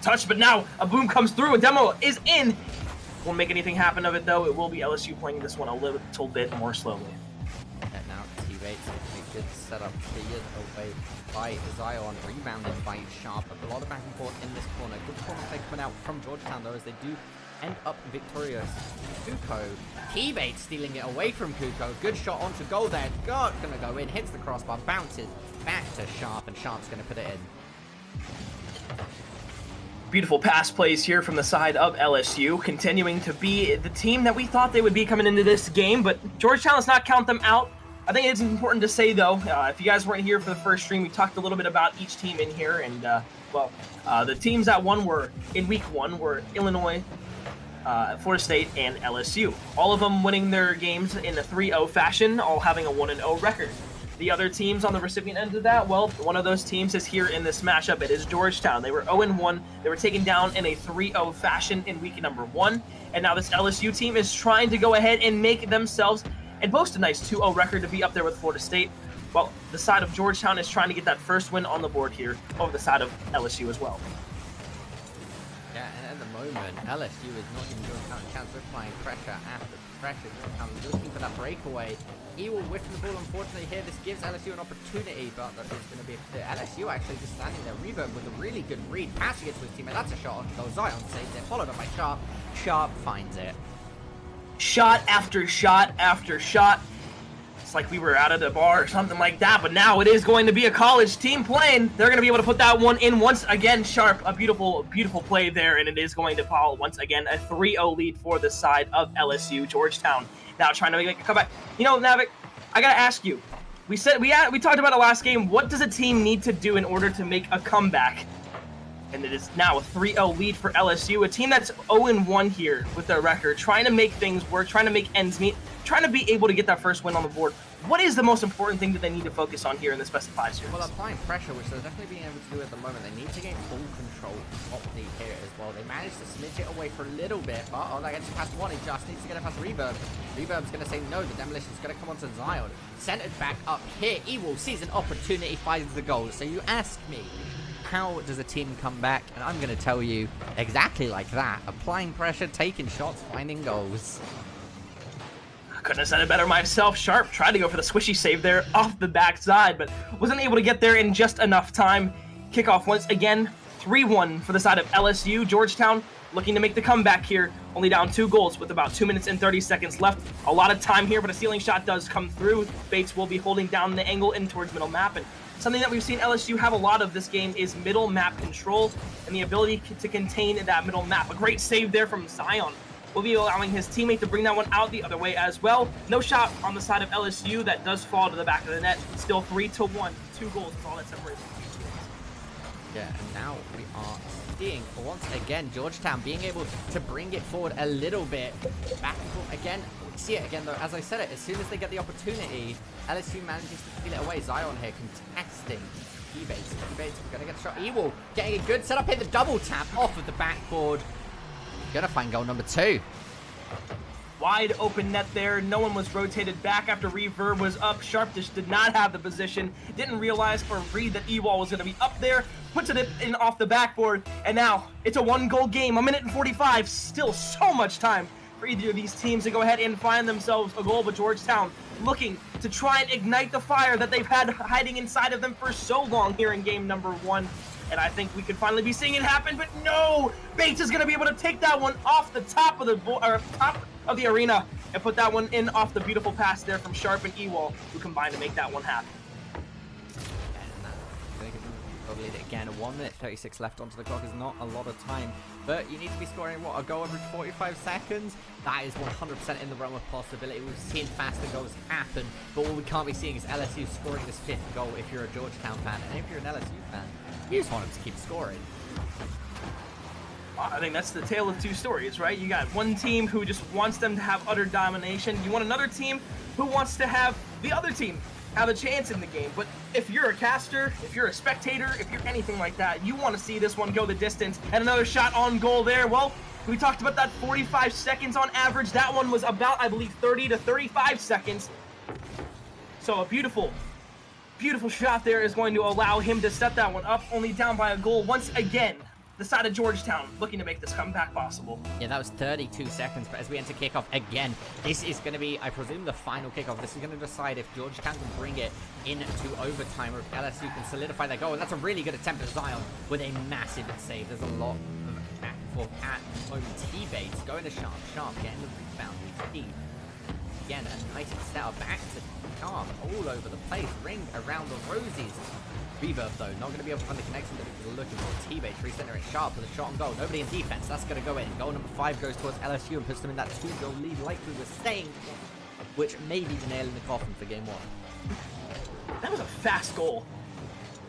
touch. But now a boom comes through. A demo is in. Won't make anything happen of it, though. It will be LSU playing this one a little bit more slowly. And now T-Bates, a good setup cleared away by Zion, rebounded by Sharp. A lot of back and forth in this corner. Good corner play coming out from Georgetown, though, as they do end up victorious. Kuko, T-Bates stealing it away from Kuko. Good shot onto goal there. Gonna go in, hits the crossbar, bounces back to Sharp, and Sharp's gonna put it in. Beautiful pass plays here from the side of LSU, continuing to be the team that we thought they would be coming into this game, but Georgetown, let's not count them out. I think it's important to say, though, if you guys weren't here for the first stream, we talked a little bit about each team in here, and, the teams that won in week 1 were Illinois, Florida State, and LSU. All of them winning their games in a 3-0 fashion, all having a 1-0 record. The other teams on the recipient end of that, well, one of those teams is here in this matchup. It is Georgetown. They were 0-1. They were taken down in a 3-0 fashion in week number 1, and now this LSU team is trying to go ahead and make themselves and boast a nice 2-0 record to be up there with Florida State. Well, the side of Georgetown is trying to get that first win on the board here over the side of LSU as well. Yeah, and at the moment, LSU is not giving Georgetown a chance. We're applying pressure after pressure. Georgetown looking for that breakaway. He will whiff the ball, unfortunately, here. This gives LSU an opportunity, but that is going to be a clear. LSU actually just standing there. Reverb with a really good read, passing it to his teammate. That's a shot on goal. Zion saves it, followed up by Sharp. Sharp finds it. Shot after shot after shot. It's like we were out at the bar or something like that, but now it is going to be a college team playing. They're going to be able to put that one in once again. Sharp, a beautiful, beautiful play there, and it is going to follow once again a 3-0 lead for the side of LSU. Georgetown now trying to make a comeback. You know, Navik, I got to ask you. We talked about it last game. What does a team need to do in order to make a comeback? And it is now a 3-0 lead for LSU, a team that's 0-1 here with their record, trying to make things work, trying to make ends meet, trying to be able to get that first win on the board. What is the most important thing that they need to focus on here in this best of 5 series? Well, applying pressure, which they're definitely being able to do at the moment. They need to gain full control of the here as well. They managed to smidge it away for a little bit, but that gets past one. He just needs to get it past Reverb. Reverb's going to say no. The demolition's going to come onto Zion. Centered back up here. Ewell sees an opportunity, finds the goal. So you ask me, how does a team come back? And I'm going to tell you exactly like that. Applying pressure, taking shots, finding goals. Couldn't have said it better myself. Sharp tried to go for the squishy save there off the backside, but wasn't able to get there in just enough time. Kickoff once again, 3-1 for the side of LSU. Georgetown looking to make the comeback here. Only down 2 goals with about 2 minutes and 30 seconds left. A lot of time here, but a ceiling shot does come through. Bates will be holding down the angle in towards middle map, and something that we've seen LSU have a lot of this game is middle map control and the ability to contain that middle map. A great save there from Zion. Will be allowing his teammate to bring that one out the other way as well. No shot on the side of LSU. That does fall to the back of the net. Still 3-1. 2 goals is all that separates the two teams. Yeah, and now we are seeing, once again, Georgetown being able to bring it forward a little bit. Back and forth again. We see it again, though. As I said it, as soon as they get the opportunity, LSU manages to steal it away. Zion here contesting. T-Bates going to get the shot. Ewell getting a good setup here. The double tap off of the backboard. Gonna find goal number 2. Wide open net there. No one was rotated back after Reverb was up. Sharp just did not have the position. Didn't realize or read that Ewell was going to be up there. Puts it in off the backboard. And now it's a 1-goal game. 1 minute and 45. Still so much time for either of these teams to go ahead and find themselves a goal, but Georgetown looking to try and ignite the fire that they've had hiding inside of them for so long here in game number 1. And I think we could finally be seeing it happen, but no! Bates is going to be able to take that one off the top of the top of the arena and put that one in off the beautiful pass there from Sharp and Ewall, who combined to make that one happen. Again, 1 minute 36 left onto the clock is not a lot of time, but you need to be scoring, what, a goal every 45 seconds? That is 100% in the realm of possibility. We've seen faster goals happen, but what we can't be seeing is LSU scoring this 5th goal if you're a Georgetown fan, and if you're an LSU fan, you just want them to keep scoring. I think that's the tale of two stories, right? You got one team who just wants them to have utter domination. You want another team who wants to have the other team have a chance in the game. But if you're a caster, if you're a spectator, if you're anything like that, you want to see this one go the distance. And another shot on goal there. Well, we talked about that 45 seconds on average. That one was about, I believe, 30 to 35 seconds. So a beautiful shot there is going to allow him to set that one up, only down by a goal once again. The side of Georgetown looking to make this comeback possible. Yeah, that was 32 seconds, but as we enter kickoff again, this is going to be, I presume, the final kickoff. This is going to decide if Georgetown can bring it into overtime or if LSU can solidify their goal. And that's a really good attempt at Zion with a massive save. There's a lot of back and forth at the moment. T-Bates going to Sharp, getting the rebound. We see, again, a nice setup back to Sharp all over the place. Ring around the roses. Reverb, though, not going to be able to find the connection that we were looking for. T-Bates recentering Sharp with a shot on goal. Nobody in defense. That's going to go in. Goal number 5 goes towards LSU and puts them in that 2-goal lead, like we were saying, which may be the nail in the coffin for game 1. That was a fast goal.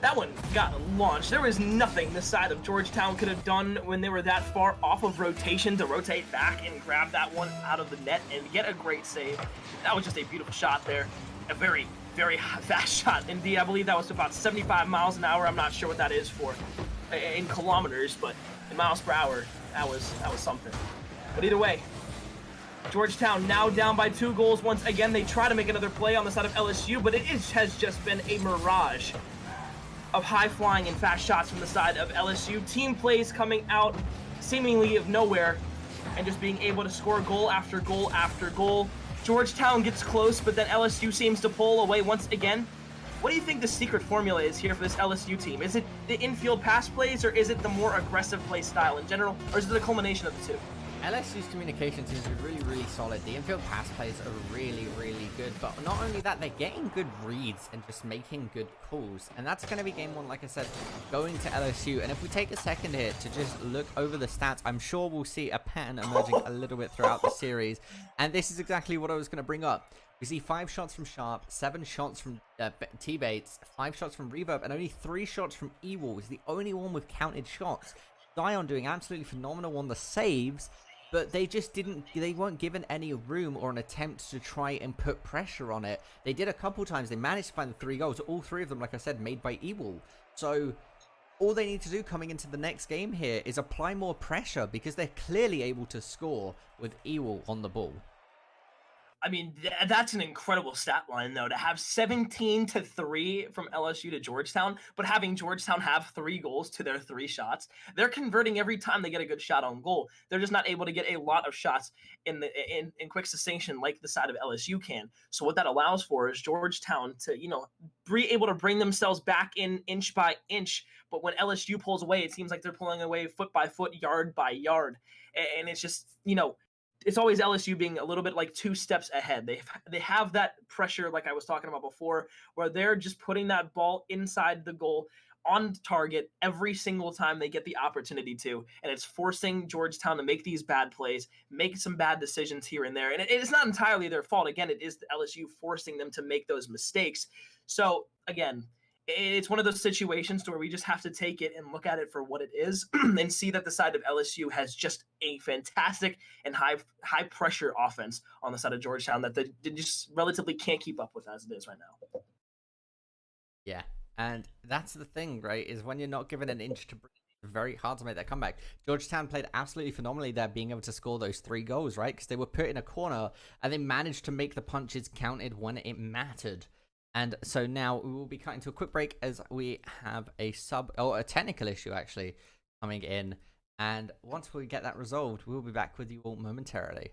That one got launched. There was nothing this side of Georgetown could have done when they were that far off of rotation to rotate back and grab that one out of the net and get a great save. That was just a beautiful shot there. A very fast shot. Indeed, I believe that was about 75 miles an hour. I'm not sure what that is for in kilometers, but in miles per hour, that was something. But either way, Georgetown now down by 2 goals. Once again, they try to make another play on the side of LSU, but has just been a mirage of high-flying and fast shots from the side of LSU. Team plays coming out seemingly of nowhere and just being able to score goal after goal after goal. Georgetown gets close, but then LSU seems to pull away once again. What do you think the secret formula is here for this LSU team? Is it the infield pass plays, or is it the more aggressive play style in general, or is it the culmination of the two? LSU's communication seems to be really solid. The infield pass plays are really good, but not only that, they're getting good reads and just making good calls. And that's going to be game 1, like I said, going to LSU. And if we take a second here to just look over the stats, I'm sure we'll see a pattern emerging a little bit throughout the series. And this is exactly what I was going to bring up. We see 5 shots from Sharp, 7 shots from T-Bates, 5 shots from Reverb, and only 3 shots from Ewall. Is the only one with counted shots. Zion doing absolutely phenomenal on the saves, but they weren't given any room or an attempt to try and put pressure on it. They did a couple times. They managed to find the 3 goals. All 3 of them, like I said, made by Ewall. So all they need to do coming into the next game here is apply more pressure, because they're clearly able to score with Ewall on the ball. I mean, that's an incredible stat line, though, to have 17-3 from LSU to Georgetown, but having Georgetown have 3 goals to their 3 shots. They're converting every time they get a good shot on goal. They're just not able to get a lot of shots in quick succession like the side of LSU can. So what that allows for is Georgetown to, be able to bring themselves back in inch by inch. But when LSU pulls away, it seems like they're pulling away foot by foot, yard by yard. And it's just, it's always LSU being a little bit like 2 steps ahead. They have that pressure, like I was talking about before, where they're just putting that ball inside the goal on target every single time they get the opportunity to. And it's forcing Georgetown to make these bad plays, make some bad decisions here and there. And it's not entirely their fault. Again, it is the LSU forcing them to make those mistakes. So again, it's one of those situations where we just have to take it and look at it for what it is and see that the side of LSU has just a fantastic and high pressure offense on the side of Georgetown that they just relatively can't keep up with as it is right now. Yeah, and that's the thing, right, is when you're not given an inch to breathe, it's very hard to make that comeback. Georgetown played absolutely phenomenally there, being able to score those 3 goals, right, because they were put in a corner and they managed to make the punches counted when it mattered. And so now we will be cutting to a quick break as we have a technical issue actually coming in. And once we get that resolved, we'll be back with you all momentarily.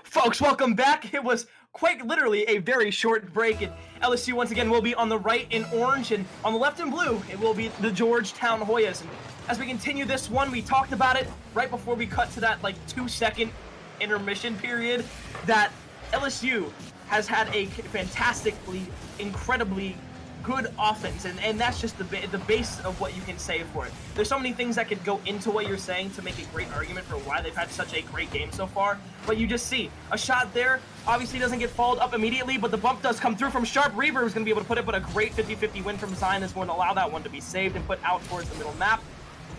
Folks, welcome back. It was quite literally a very short break, and LSU once again will be on the right in orange, and on the left in blue, it will be the Georgetown Hoyas. And as we continue this one, we talked about it right before we cut to that 2-second intermission period, that LSU has had a fantastically, incredibly good offense, and that's just the base of what you can say for it. There's so many things that could go into what you're saying to make a great argument for why they've had such a great game so far, but you just see a shot there, obviously doesn't get followed up immediately, but the bump does come through from Sharp. Reaver is going to be able to put it, but a great 50-50 win from Zion is going to allow that one to be saved and put out towards the middle map.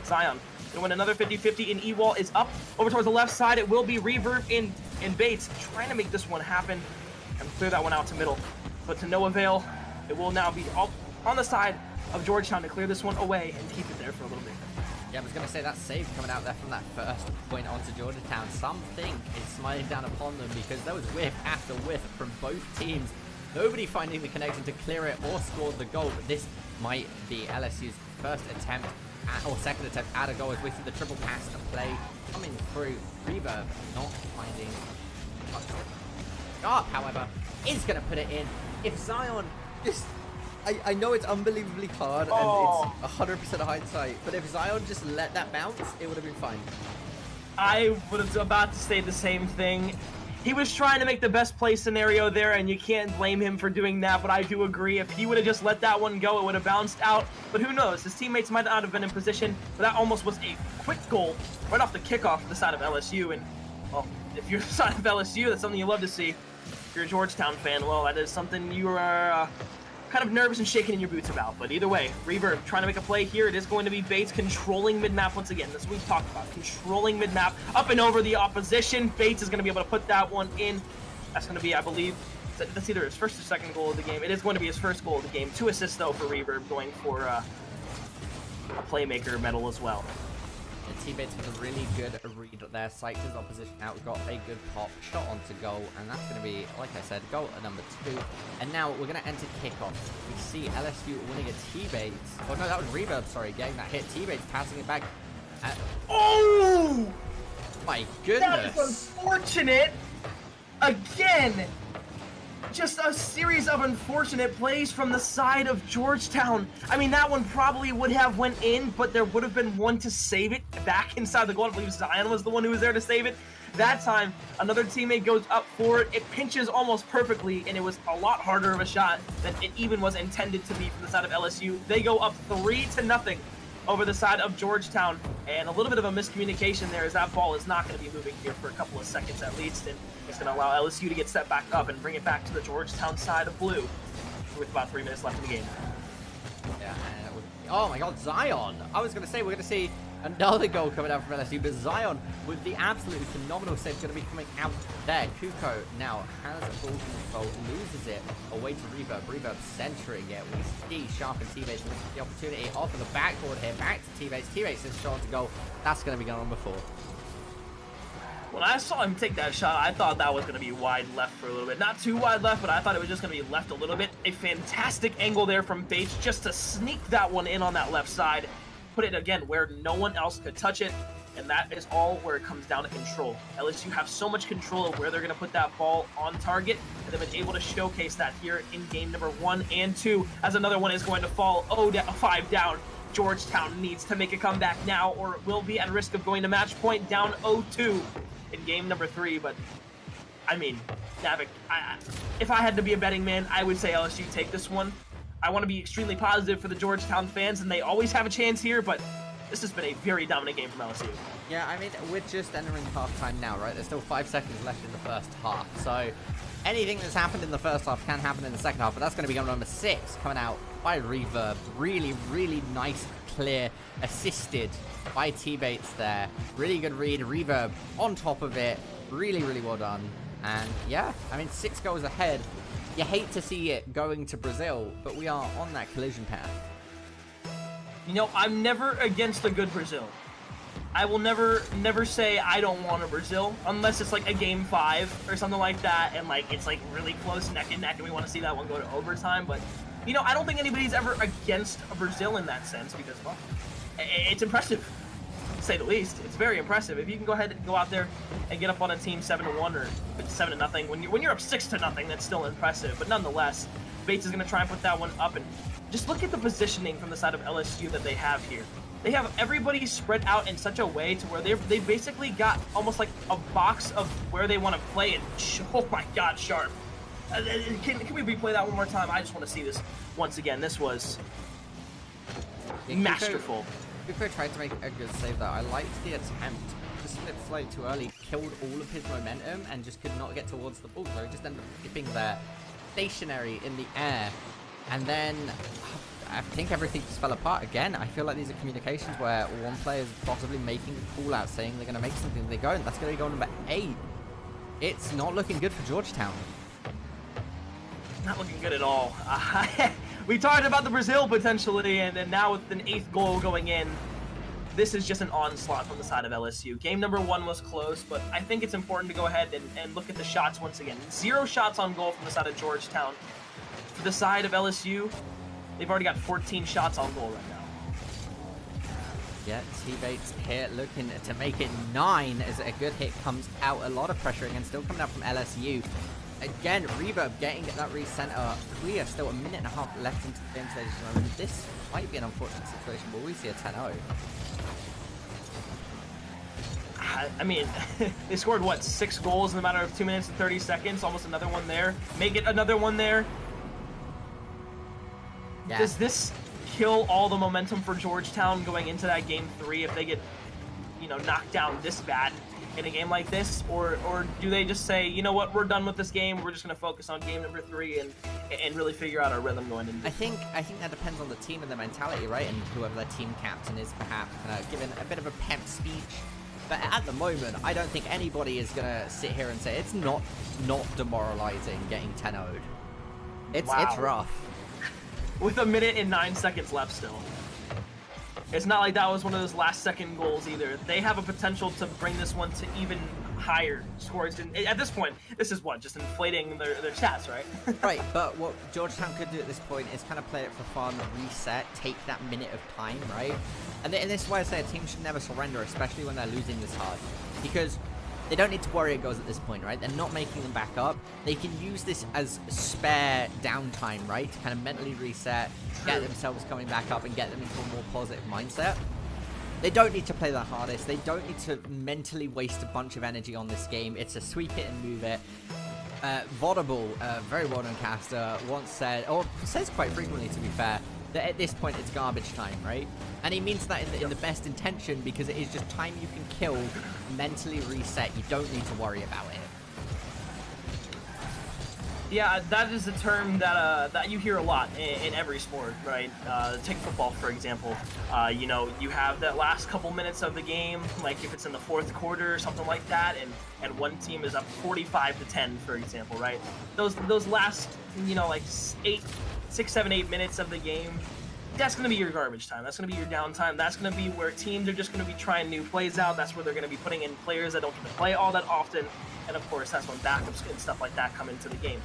Zion going to win another 50-50, and E-Wall is up over towards the left side. It will be Reverb in Bates trying to make this one happen and clear that one out to middle, but to no avail. It will now be all on the side of Georgetown to clear this one away and keep it there for a little bit. Yeah, I was going to say that save coming out there from that first point onto Georgetown. Something is smiling down upon them because there was whiff after whiff from both teams. Nobody finding the connection to clear it or score the goal, but this might be LSU's first attempt or second attempt at a goal as we see the triple pass and play coming through. Reverb not finding Sharp, however, is going to put it in. If Zion just... I know it's unbelievably hard and it's 100% hindsight, but if Zion just let that bounce, it would have been fine. I was about to say the same thing. He was trying to make the best play scenario there, and you can't blame him for doing that, but I do agree. If he would have just let that one go, it would have bounced out. But who knows? His teammates might not have been in position, but that almost was a quick goal right off the kickoff to the side of LSU. And, well, if you're the side of LSU, that's something you love to see. If you're a Georgetown fan, well, that is something you are kind of nervous and shaking in your boots about. But either way, Reverb trying to make a play here. It is going to be Bates controlling mid-map once again. That's what we've talked about, controlling mid-map up and over the opposition. Bates is going to be able to put that one in. That's going to be, I believe, that's either his first or second goal of the game. It is going to be his first goal of the game. 2 assists, though, for Reverb, going for a playmaker medal as well. Teammates with a really good read there, psyched his opposition out, got a good pop, shot onto goal, and that's going to be, like I said, goal at number 2. And now we're going to enter kickoff. We see LSU winning a T-Bates. Oh no, that was Reverb, sorry, getting that hit. T-Bates passing it back. Oh! My goodness. That is unfortunate. Again. Just a series of unfortunate plays from the side of Georgetown. I mean, that one probably would have went in, but there would have been one to save it back inside the goal. I believe Zion was the one who was there to save it. That time, another teammate goes up for it. It pinches almost perfectly, and it was a lot harder of a shot than it even was intended to be from the side of LSU. They go up 3-0 over the side of Georgetown, and a little bit of a miscommunication there as that ball is not going to be moving here for a couple of seconds at least, and it's going to allow LSU to get set back up and bring it back to the Georgetown side of blue with about 3 minutes left in the game. Yeah, and oh my god, Zion! I was going to say we're going to see another goal coming out from LSU, but Zion with the absolutely phenomenal save going to be coming out there. Kuko now has a ball control, loses it away to Reverb. Reverb centering it. We see Sharp and T-Bates with the opportunity off of the backboard here. Back to T-Bates. T-Bates is shot to goal. That's going to be going on before. When I saw him take that shot, I thought that was going to be wide left for a little bit. Not too wide left, but I thought it was just going to be left a little bit. A fantastic angle there from Bates just to sneak that one in on that left side. Put it again where no one else could touch it, and that is all where it comes down to control. LSU have so much control of where they're going to put that ball on target, and they've been able to showcase that here in game number 1 and 2, as another one is going to fall 5 down. Georgetown needs to make a comeback now, or it will be at risk of going to match point down 0-2 in game number 3. But I mean, Navik, if I had to be a betting man, I would say LSU take this one. I want to be extremely positive for the Georgetown fans, and they always have a chance here, but this has been a very dominant game from LSU. Yeah, I mean, we're just entering halftime now, right? There's still 5 seconds left in the first half, so anything that's happened in the first half can happen in the second half, but that's going to be number 6 coming out by Reverb. Really, really nice, clear, assisted by T-Bates there. Really good read. Reverb on top of it. Really, really well done. And yeah, I mean, 6 goals ahead. You hate to see it going to Brazil, but we are on that collision path. You know, I'm never against a good Brazil. I will never say I don't want a Brazil, unless it's like a game 5 or something like that, and like it's like really close neck and neck, and we want to see that one go to overtime. But you know, I don't think anybody's ever against a Brazil in that sense, because well, it's impressive. to say the least. It's very impressive. If you can go ahead and go out there and get up on a team 7-1 or 7-0, when you're up 6-0, that's still impressive. But nonetheless, Bates is going to try and put that one up. And just look at the positioning from the side of LSU that they have here. They have everybody spread out in such a way to where they basically got almost like a box of where they want to play. And oh my God, Sharp! Can we replay that one more time? I just want to see this once again. This was masterful. Buko tried to make a good save there. I liked the attempt. Just slipped slightly too early, killed all of his momentum, and just could not get towards the ball. So he just ended up dipping there, stationary in the air, and then I think everything just fell apart again. I feel like these are communications where one player is possibly making a call out saying they're going to make something, they go, and that's going to be goal number 8. It's not looking good for Georgetown. Not looking good at all. We talked about the Brazil potentially, and then now with an 8th goal going in, this is just an onslaught from the side of LSU. Game number 1 was close, but I think it's important to go ahead and look at the shots once again. 0 shots on goal from the side of Georgetown. For the side of LSU, they've already got 14 shots on goal right now. Yeah, T-Bates here looking to make it 9 as a good hit comes out. A lot of pressure again, still coming out from LSU. Again, Reverb getting that recenter clear. Still a minute and a half left into the game stage. This might be an unfortunate situation, but we see a 10-0. I mean, they scored, what, 6 goals in a matter of 2 minutes and 30 seconds? Almost another one there. Make it another one there. Yeah. Does this kill all the momentum for Georgetown going into that game 3 if they get, knocked down this bad in a game like this? Or do they just say, you know what, we're done with this game, we're just going to focus on game number 3 and really figure out our rhythm going into I think that depends on the team and their mentality, right? And whoever their team captain is perhaps given a bit of a pep speech. But at the moment, I don't think anybody is going to sit here and say it's not demoralizing getting 10-0'd. It's rough. With a minute and 9 seconds left still. It's not like that was one of those last-second goals either. They have a potential to bring this one to even higher scores. And at this point, this is what? Just inflating their stats, right? Right, but what Georgetown could do at this point is kind of play it for fun, reset, take that minute of time, right? And this is why I say a team should never surrender, especially when they're losing this hard. Because they don't need to worry it goes at this point, right? They're not making them back up. They can use this as spare downtime, right? To kind of mentally reset, get themselves coming back up and get them into a more positive mindset. They don't need to play their hardest. They don't need to mentally waste a bunch of energy on this game. It's a sweep it and move it. Vodable, very well-known caster, once said, or says quite frequently to be fair, that at this point it's garbage time, right? And he means that in the best intention because it is just time you can kill, mentally reset. You don't need to worry about it. Yeah, that is a term that you hear a lot in every sport, right? Take football, for example. You have that last couple minutes of the game, like if it's in the 4th quarter or something like that, and one team is up 45-10, for example, right? Those last, like 6, 7, 8 minutes of the game, that's going to be your garbage time. That's going to be your downtime. That's going to be where teams are just going to be trying new plays out. That's where they're going to be putting in players that don't get to play all that often. And of course, that's when backups and stuff like that come into the game.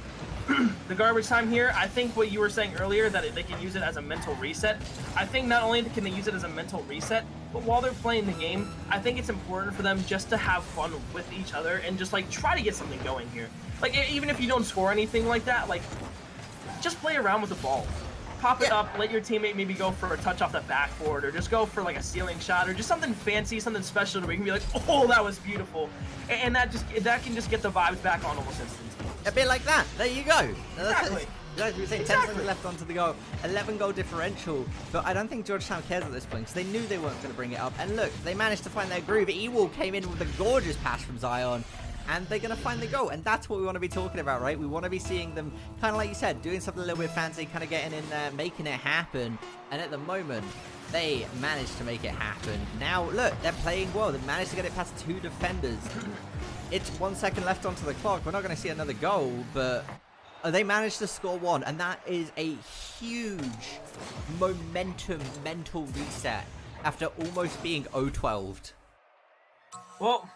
The garbage time here, I think what you were saying earlier, that they can use it as a mental reset. I think not only can they use it as a mental reset, but while they're playing the game, I think it's important for them just to have fun with each other and just like try to get something going here. Like even if you don't score anything like that, like just play around with the ball. Pop it up, let your teammate maybe go for a touch off the backboard, or just go for like a ceiling shot, or just something fancy, something special where you can be like, oh, that was beautiful. And that can just get the vibes back on almost instantly. A bit like that. There you go. Exactly. Like we were saying, 10 seconds left onto the goal, 11 goal differential, but I don't think Georgetown cares at this point, because they knew they weren't going to bring it up, and look, they managed to find their groove. Ewell came in with a gorgeous pass from Zion, and they're going to finally go, and that's what we want to be talking about, right? We want to be seeing them, kind of like you said, doing something a little bit fancy, kind of getting in there, making it happen, and at the moment, they managed to make it happen. Now, look, they're playing well. They managed to get it past 2 defenders. It's 1 second left onto the clock. We're not going to see another goal, but they managed to score 1, and that is a huge momentum mental reset after almost being 0-12'd. Well,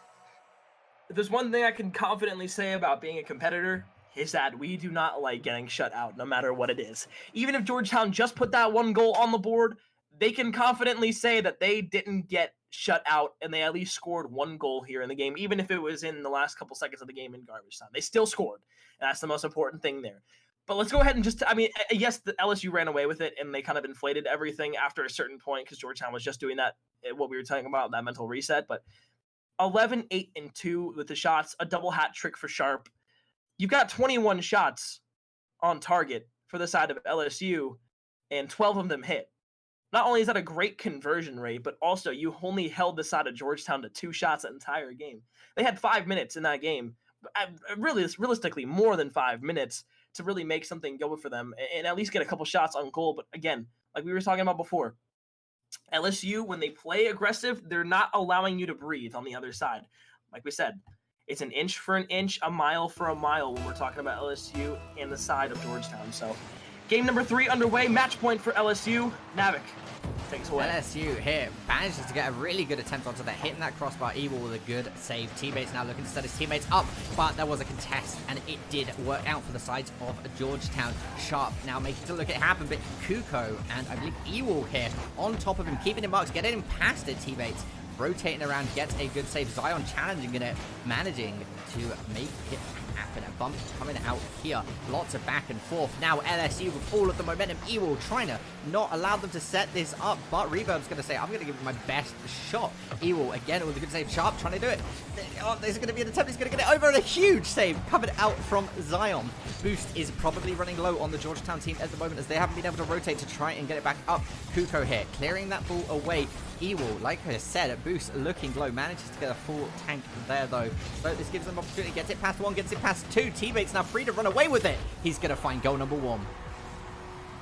if there's one thing I can confidently say about being a competitor, is that we do not like getting shut out no matter what it is. Even if Georgetown just put that 1 goal on the board, they can confidently say that they didn't get shut out, and they at least scored 1 goal here in the game, even if it was in the last couple seconds of the game in garbage time. They still scored, and that's the most important thing there. But let's go ahead and just, I mean, yes, the LSU ran away with it, and they kind of inflated everything after a certain point because Georgetown was just doing that, what we were talking about, that mental reset. But 11, 8, and 2 with the shots, a double hat trick for Sharp. You've got 21 shots on target for the side of LSU, and 12 of them hit. Not only is that a great conversion rate, but also you only held the side of Georgetown to 2 shots that entire game. They had 5 minutes in that game, really, realistically more than 5 minutes to really make something go for them and at least get a couple shots on goal. But again, like we were talking about before, LSU, when they play aggressive, they're not allowing you to breathe on the other side. Like we said, it's an inch for an inch, a mile for a mile when we're talking about LSU and the side of Georgetown. So game number 3 underway, match point for LSU. Navik, takes away. LSU here manages to get a really good attempt onto that, hitting that crossbar. Evil with a good save. Teammates now looking to set his teammates up, but there was a contest, and it did work out for the sides of Georgetown. Sharp now making to look at it happen, but Kuko and I believe Ewell here on top of him, keeping him marks, getting him past their teammates. Rotating around, gets a good save. Zion challenging it, managing to make it happen. A bump coming out here. Lots of back and forth. Now LSU with all of the momentum. Ewell trying to not allow them to set this up, but Reverb's going to say, I'm going to give it my best shot. Ewell again with a good save. Sharp trying to do it. Oh, there's going to be an attempt. He's going to get it over, and a huge save coming out from Zion. Boost is probably running low on the Georgetown team at the moment, as they haven't been able to rotate to try and get it back up. Kuko here clearing that ball away. Ewell, like I said, Boost looking low, manages to get a full tank there though. So this gives them opportunity, gets it past 1, gets it past 2. Teammates now free to run away with it. He's going to find goal number 1.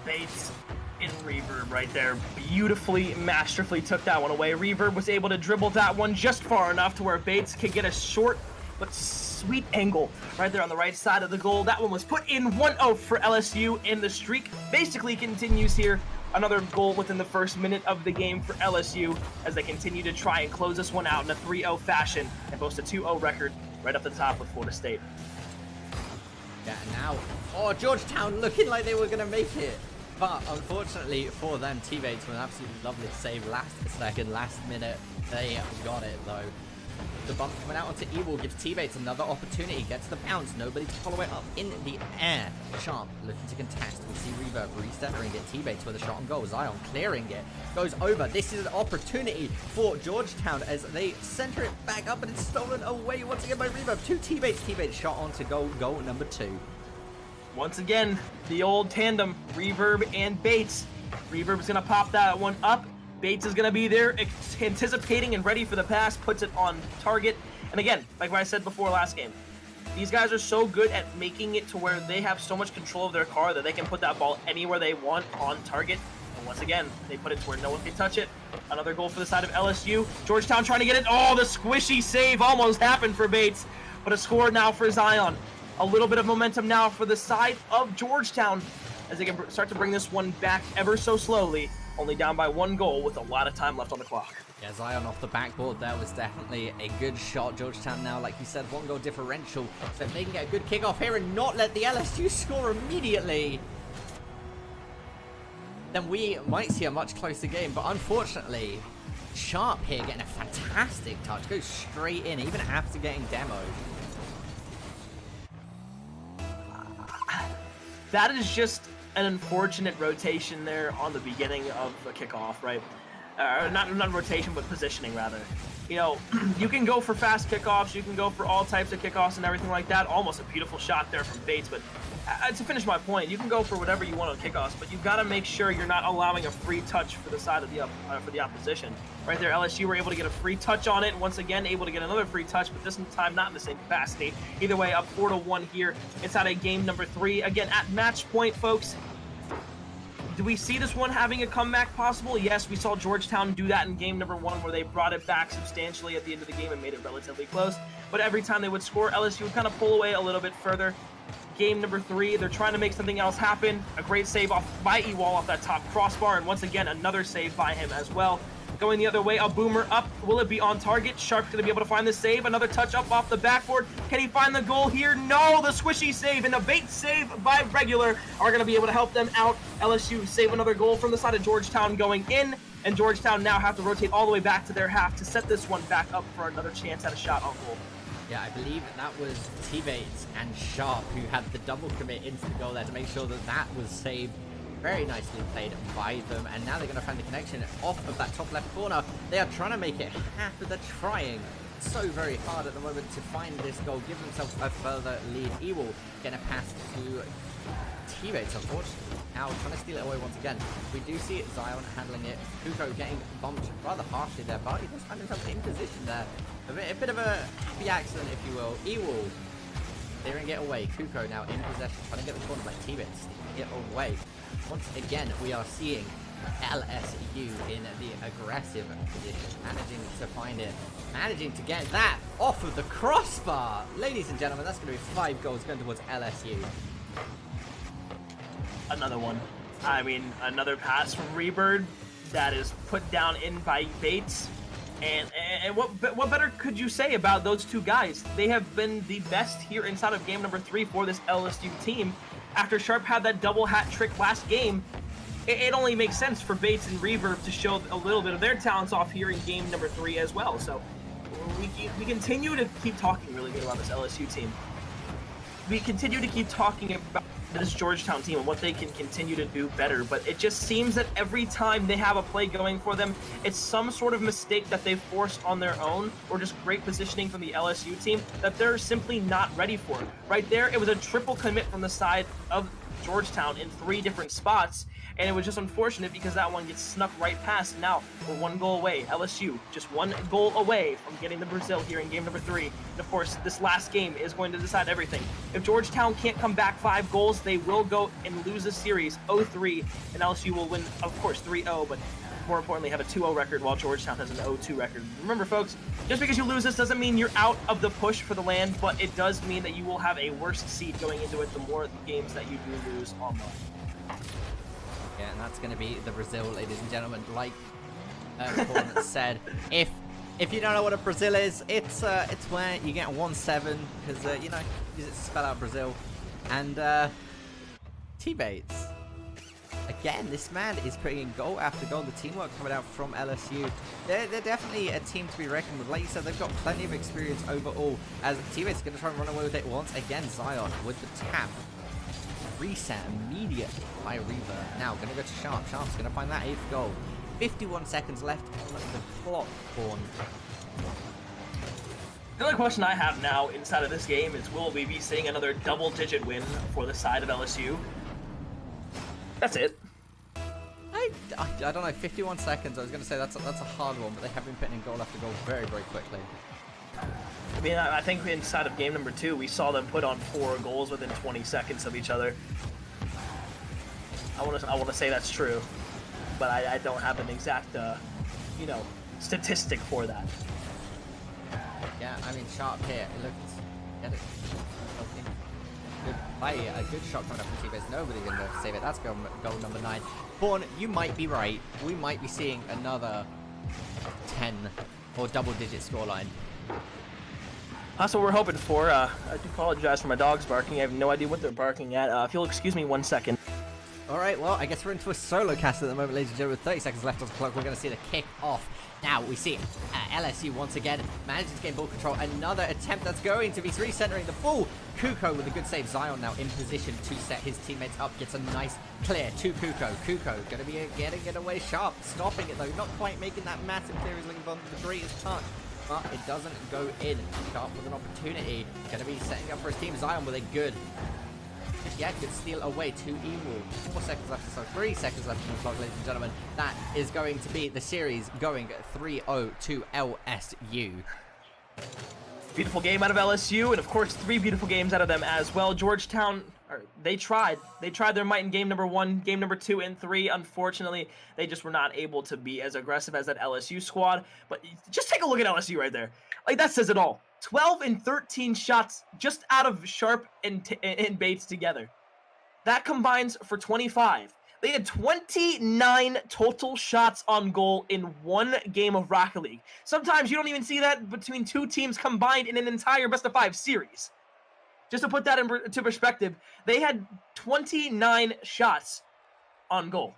Bates and Reverb right there beautifully, masterfully took that one away. Reverb was able to dribble that one just far enough to where Bates could get a short but sweet angle right there on the right side of the goal. That one was put in 1-0 for LSU, and the streak basically continues here. Another goal within the first minute of the game for LSU as they continue to try and close this one out in a 3-0 fashion and boast a 2-0 record right up the top with Florida State. Yeah, now, oh, Georgetown looking like they were going to make it. But unfortunately for them, teammates with an absolutely lovely save last second, last minute. They got it though. The bump coming out onto Evil gives teammates another opportunity. Gets the bounce. Nobody to follow it up in the air. Sharp looking to contest. We see Reverb recentering it. Teammates with a shot on goal. Zion clearing it. Goes over. This is an opportunity for Georgetown as they center it back up, and it's stolen away once again by Reverb. 2 teammates. Teammates shot onto goal. Goal number 2. Once again, the old tandem, Reverb and Bates. Reverb's going to pop that one up. Bates is going to be there anticipating and ready for the pass, puts it on target. And again, like what I said before last game, these guys are so good at making it to where they have so much control of their car that they can put that ball anywhere they want on target. And once again, they put it to where no one can touch it. Another goal for the side of LSU. Georgetown trying to get it. Oh, the squishy save almost happened for Bates, but a score now for Zion. A little bit of momentum now for the side of Georgetown as they can start to bring this one back ever so slowly. Only down by 1 goal with a lot of time left on the clock. Yeah, Zion off the backboard there was definitely a good shot. Georgetown now, like you said, 1 goal differential. So if they can get a good kickoff here and not let the LSU score immediately, then we might see a much closer game. But unfortunately, Sharp here getting a fantastic touch. Goes straight in, even after getting demoed. That is just an unfortunate rotation there on the beginning of a kickoff, right? Not rotation, but positioning rather. You know, you can go for fast kickoffs, you can go for all types of kickoffs and everything like that. Almost a beautiful shot there from Bates, but to finish my point, you can go for whatever you want on kickoffs, but you've got to make sure you're not allowing a free touch for the side of the opposition. Right there, LSU were able to get a free touch on it. Once again, able to get another free touch, but this time not in the same capacity. Either way, up 4-1 here inside of game number 3. Again, at match point, folks. Do we see this one having a comeback possible? Yes, we saw Georgetown do that in game number 1 where they brought it back substantially at the end of the game and made it relatively close. But every time they would score, LSU would kind of pull away a little bit further. game number 3. They're trying to make something else happen. A great save off by Ewall off that top crossbar, and once again, another save by him as well. Going the other way, a boomer up. Will it be on target? Sharp's going to be able to find the save. Another touch up off the backboard. Can he find the goal here? No, the swishy save and a bait save by Regular are going to be able to help them out. LSU save another goal from the side of Georgetown going in, and Georgetown now have to rotate all the way back to their half to set this one back up for another chance at a shot on goal. Yeah, I believe that was T-Bates and Sharp who had the double commit into the goal there to make sure that that was saved. Very nicely played by them, and now they're going to find the connection off of that top left corner. They are trying to make it happen. They're trying so very hard at the moment to find this goal, give themselves a further lead. Ewell getting a pass to T-Bates, unfortunately. Now trying to steal it away once again. We do see Zion handling it. Kuko getting bumped rather harshly there, but he does find himself in position there. A bit of a happy accident, if you will. Ewell clearing it away. Kuko now in possession, trying to get the corner by T-Bates, stealing it away. Once again, we are seeing LSU in the aggressive position, managing to find it, managing to get that off of the crossbar. Ladies and gentlemen, that's going to be 5 goals going towards LSU. Another one. I mean, another pass from Rebird that is put down in by Bates. And what better could you say about those two guys? They have been the best here inside of game number 3 for this LSU team. After Sharp had that double hat trick last game, it only makes sense for Bates and Reverb to show a little bit of their talents off here in game number 3 as well. So we continue to keep talking really good about this LSU team. We continue to keep talking about this Georgetown team and what they can continue to do better, but it just seems that every time they have a play going for them, it's some sort of mistake that they've forced on their own, or just great positioning from the LSU team that they're simply not ready for. Right there, it was a triple commit from the side of Georgetown in 3 different spots, and it was just unfortunate because that one gets snuck right past. Now we're 1 goal away. LSU just 1 goal away from getting the Brazil here in game number 3. And of course, this last game is going to decide everything. If Georgetown can't come back 5 goals, they will go and lose the series 0-3, and LSU will win, of course, 3-0, but more importantly, have a 2-0 record while Georgetown has an 0-2 record. Remember, folks, just because you lose this doesn't mean you're out of the push for the land, but it does mean that you will have a worse seed going into it the more games that you do lose online. Yeah, and that's going to be the Brazil, ladies and gentlemen. Like Corn said, if you don't know what a Brazil is, it's where you get 1-7 because you know, use it to spell out Brazil. And T-Bates. Again, this man is putting in goal after goal. The teamwork coming out from LSU. They're definitely a team to be reckoned with. Like you said, they've got plenty of experience overall. As T-Bates going to try and run away with it once again. Zion with the tap. Reset immediately by Reba. Now going to go to Sharp. Sharp's going to find that 8th goal. 51 seconds left on the clock. Corn. The only question I have now inside of this game is, will we be seeing another double-digit win for the side of LSU? That's it. I don't know. 51 seconds. I was going to say that's a hard one, but they have been putting in goal after goal very, very quickly. I mean, I think inside of game number 2, we saw them put on 4 goals within 20 seconds of each other. I want to say that's true, but I don't have an exact, you know, statistic for that. Yeah, I mean, Sharp here. It looks. Get it. Good play. A good shot coming up from T-Bates. Nobody going to save it. That's goal number 9. Born, you might be right. We might be seeing another 10 or double-digit scoreline. That's what we're hoping for. I do apologize for my dogs barking. I have no idea what they're barking at. If you'll excuse me 1 second. Alright, well, I guess we're into a solo cast at the moment, ladies and gentlemen. With 30 seconds left on the clock, we're going to see the kick off. Now, we see LSU once again manages to gain ball control. Another attempt that's going to be recentering the ball. Kuko with a good save. Zion now in position to set his teammates up. Gets a nice clear to Kuko. Kuko going to be getting it away sharp. Stopping it, though. Not quite making that massive clear. He's looking for the greatest touch. But it doesn't go in. Sharp with an opportunity. Going to be setting up for his team. Zion with a good... Yeah, could steal away to Ewell. 4 seconds left, so 3 seconds left on the clock, ladies and gentlemen. That is going to be the series going 3-0 to LSU. Beautiful game out of LSU, and of course 3 beautiful games out of them as well. Georgetown, they tried their might in game number 1, game number 2 and 3. Unfortunately, they just were not able to be as aggressive as that LSU squad. But just take a look at LSU right there. Like, that says it all. 12 and 13 shots just out of Sharp and Bates together. That combines for 25. They had 29 total shots on goal in one game of Rocket League. Sometimes you don't even see that between two teams combined in an entire best-of-5 series. Just to put that into perspective, they had 29 shots on goal.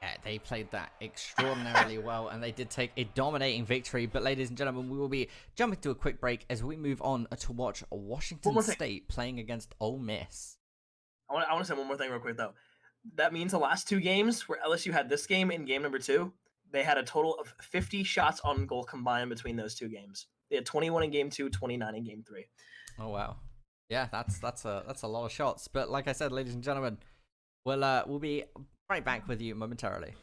Yeah, they played that extraordinarily well, and they did take a dominating victory. But ladies and gentlemen, we will be jumping to a quick break as we move on to watch Washington State playing against Ole Miss. I want to say one more thing real quick, though. That means the last two games where LSU had this game in game number 2, they had a total of 50 shots on goal combined between those two games. They had 21 in game 2, 29 in game 3. Oh wow, yeah, that's a lot of shots. But like I said, ladies and gentlemen, we'll be right back with you momentarily.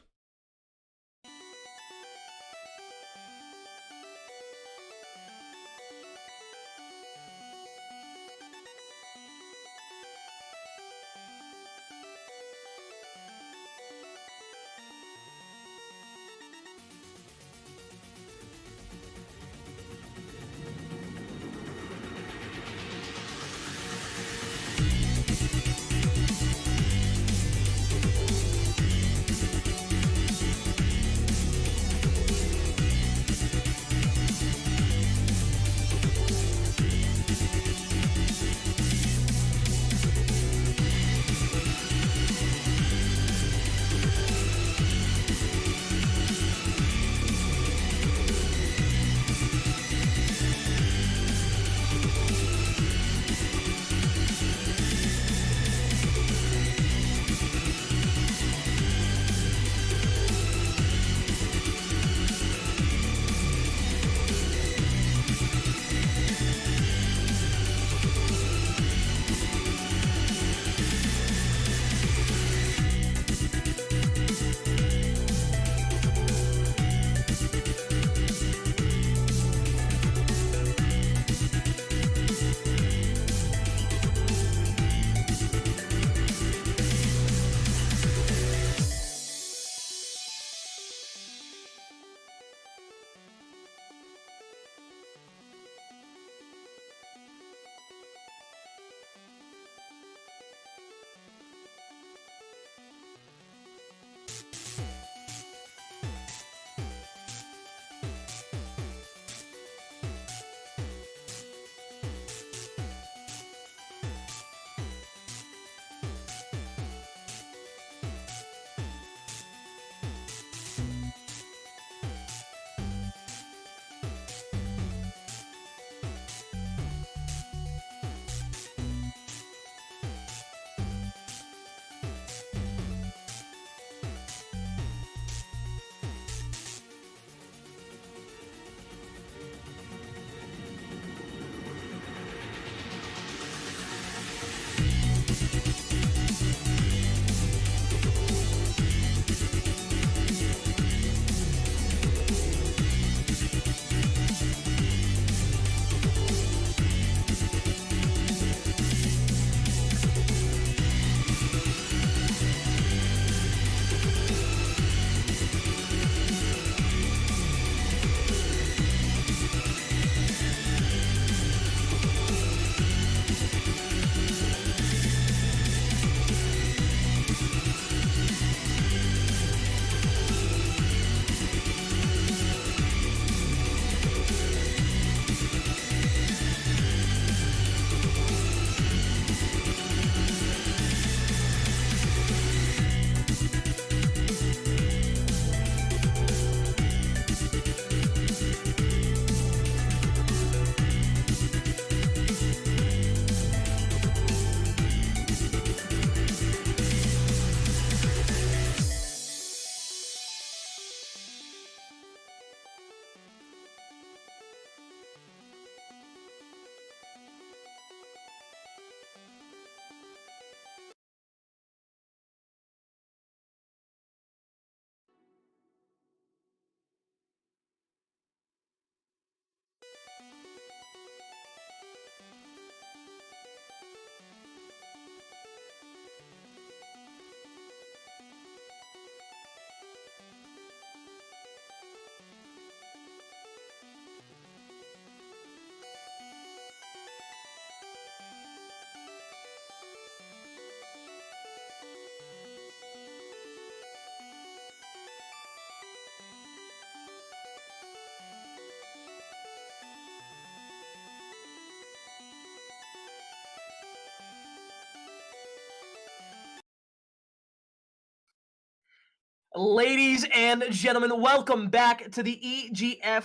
Ladies and gentlemen, welcome back to the EGF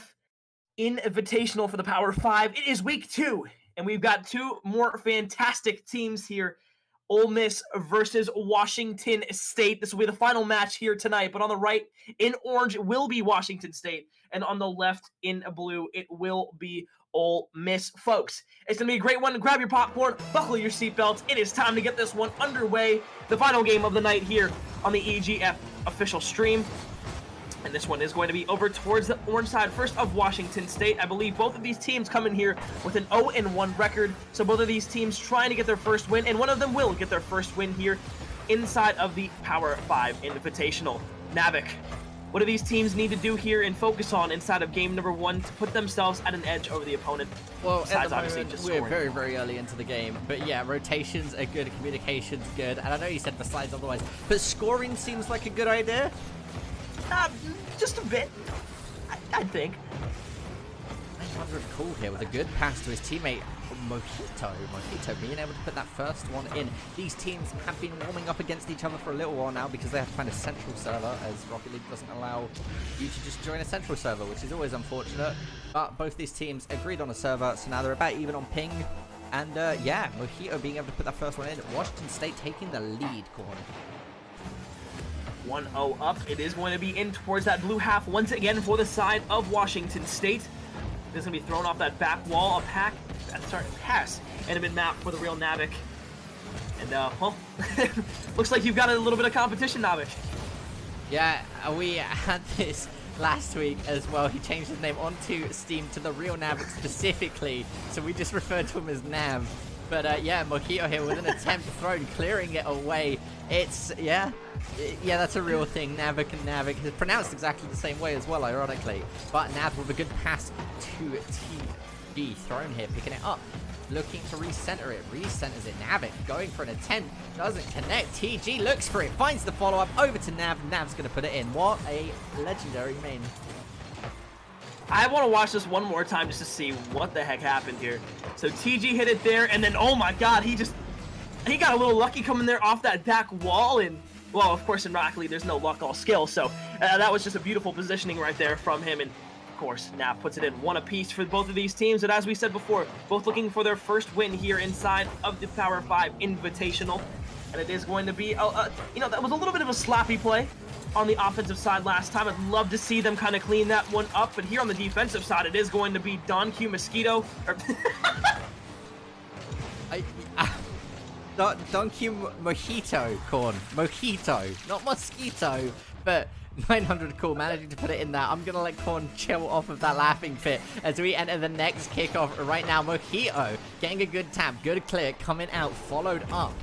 Invitational for the Power 5. It is week 2, and we've got two more fantastic teams here. Ole Miss versus Washington State. This will be the final match here tonight, but on the right, in orange, will be Washington State, and on the left, in blue, it will be Ole Miss. Folks, it's going to be a great one. Grab your popcorn, buckle your seatbelts. It is time to get this one underway. The final game of the night here on the EGF official stream. And this one is going to be over towards the orange side, first of Washington State. I believe both of these teams come in here with an 0-1 record. So both of these teams trying to get their first win, and one of them will get their first win here inside of the Power 5 Invitational. Navik, what do these teams need to do here and focus on inside of game number 1 to put themselves at an edge over the opponent? Well, besides at the moment, we're very, scoring? very early into the game. But yeah, rotations are good, communication's good. And I know you said besides otherwise, but scoring seems like a good idea. Just a bit, I think. 900 cool here with a good pass to his teammate Mojito being able to put that first one in. These teams have been warming up against each other for a little while now because they have to find a central server, as Rocket League doesn't allow you to just join a central server, which is always unfortunate. But both these teams agreed on a server, so now they're about even on ping. And yeah, Mojito being able to put that first one in. Washington State taking the lead, corner. 1-0 up. It is going to be in towards that blue half once again for the side of Washington State. This is going to be thrown off that back wall. A pass and a mid-map for the real Navik. And, well, looks like you've got a little bit of competition, Navik. Yeah, we had this last week as well. He changed his name onto Steam to the real Navik specifically, so we just referred to him as Nav. But, yeah, Mojito here with an attempt thrown, clearing it away. It's, yeah, that's a real thing. Navik and Navik is pronounced exactly the same way as well, ironically. But Nav with a good pass to TG, thrown here, picking it up. Looking to recenter it, recenters it. Navik going for an attempt, doesn't connect. TG looks for it, finds the follow-up, over to Nav. Nav's going to put it in. What a legendary main. I want to watch this one more time just to see what the heck happened here. So TG hit it there, and then, oh my god, he got a little lucky coming there off that back wall, and, well, of course, in Rocket League, there's no luck, all skill, so that was just a beautiful positioning right there from him, and, of course, Nav puts it in one apiece for both of these teams, and as we said before, both looking for their first win here inside of the Power 5 Invitational, and it is going to be, you know, that was a little bit of a sloppy play on the offensive side last time. I'd love to see them kind of clean that one up, but here on the defensive side, it is going to be Don Q Mosquito. Don Q Mojito, Corn. Mojito, not Mosquito, but 900 cool, managing to put it in there. I'm going to let Corn chill off of that laughing fit as we enter the next kickoff right now. Mojito getting a good tap, good clear, coming out, followed up.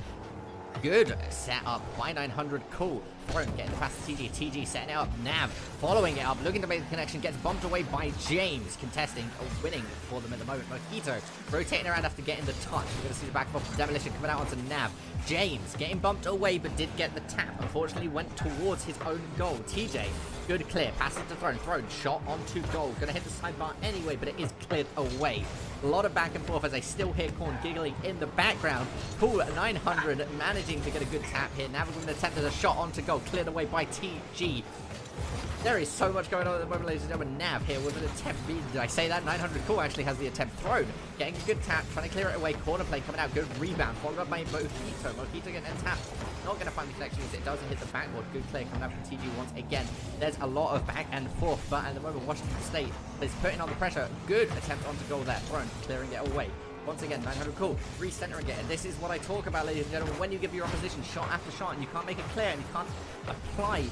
Good setup by 900 cool. Thrown, getting the pass to TG. TG setting it up. Nav following it up, looking to make the connection. Gets bumped away by James, contesting, winning for them at the moment. Mojito rotating around after getting the touch. We're going to see the back of Demolition coming out onto Nav. James getting bumped away, but did get the tap. Unfortunately, went towards his own goal. TJ, good clear. Pass it to Thrown. Thrown, shot onto goal. Going to hit the sidebar anyway, but it is cleared away. A lot of back and forth as I still hear Corn giggling in the background. Cool, 900 managing to get a good tap here. Nav with an attempt at a shot onto goal. Cleared away by TG. There is so much going on at the moment, ladies and gentlemen. Nav here with an attempt. Did I say that? 900 cool actually has the attempt thrown. Getting a good tap, trying to clear it away. Corner play coming out. Good rebound. Followed up by Mojito. Mojito getting a tap. Not going to find the connection as it doesn't hit the backboard. Good clear coming out from TG once again. There's a lot of back and forth, but at the moment, Washington State is putting on the pressure. Good attempt onto goal there. Thrown, clearing it away. Once again, 900 cool, recentering it, and this is what I talk about, ladies and gentlemen. When you give your opposition shot after shot and you can't make it clear and you can't apply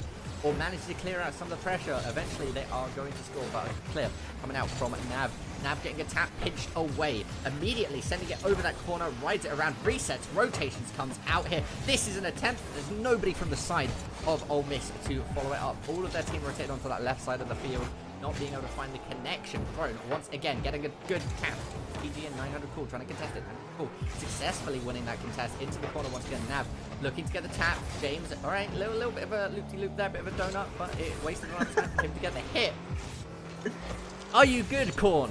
or manage to clear out some of the pressure, eventually they are going to score. But clear coming out from Nav. Nav getting a tap, pinched away, immediately sending it over that corner, rides it around, resets, rotations, comes out here. This is an attempt. There's nobody from the side of Ole Miss to follow it up. All of their team rotated onto that left side of the field, not being able to find the connection. Thrown once again, getting a good tap. PG and 900 cool trying to contest it. Cool, successfully winning that contest into the corner once again. Nav looking to get the tap. James, all right, little bit of a loop-de-loop there, bit of a donut, but it wasted a lot of time for him to get the hit. Are you good, Corn?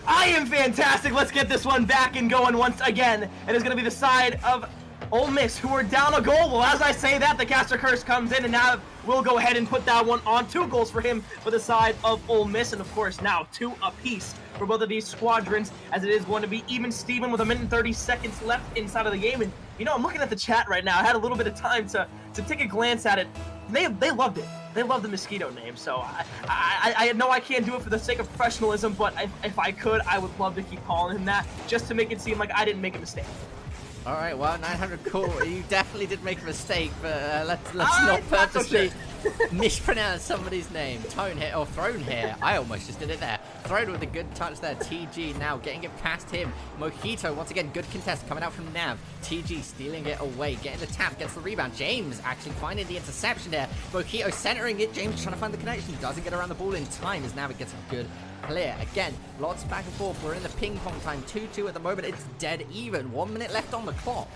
I am fantastic. Let's get this one back and going once again. It is going to be the side of Ole Miss, who are down a goal. Well, as I say that, the caster curse comes in, and now we'll go ahead and put that one on. 2 goals for him for the side of Ole Miss, and of course now 2 apiece for both of these squadrons, as it is going to be even Steven with 1 minute and 30 seconds left inside of the game. And you know, I'm looking at the chat right now. I had a little bit of time to take a glance at it. They loved it. They love the Mosquito name, so I know I can't do it for the sake of professionalism, but if I could, I would love to keep calling him that, just to make it seem like I didn't make a mistake. All right, well, 900 cool. You definitely did make a mistake, but let's not purposely mispronounce somebody's name. Throne here. I almost just did it there. Throne with a good touch there. TG now getting it past him. Mojito, once again, good contest coming out from Nav. TG stealing it away, getting the tap, gets the rebound. James actually finding the interception there. Mojito centering it. James trying to find the connection. Doesn't get around the ball in time as Nav gets a good clear. Again, lots back and forth. We're in the ping pong time. 2-2 at the moment. It's dead even. 1 minute left on the clock.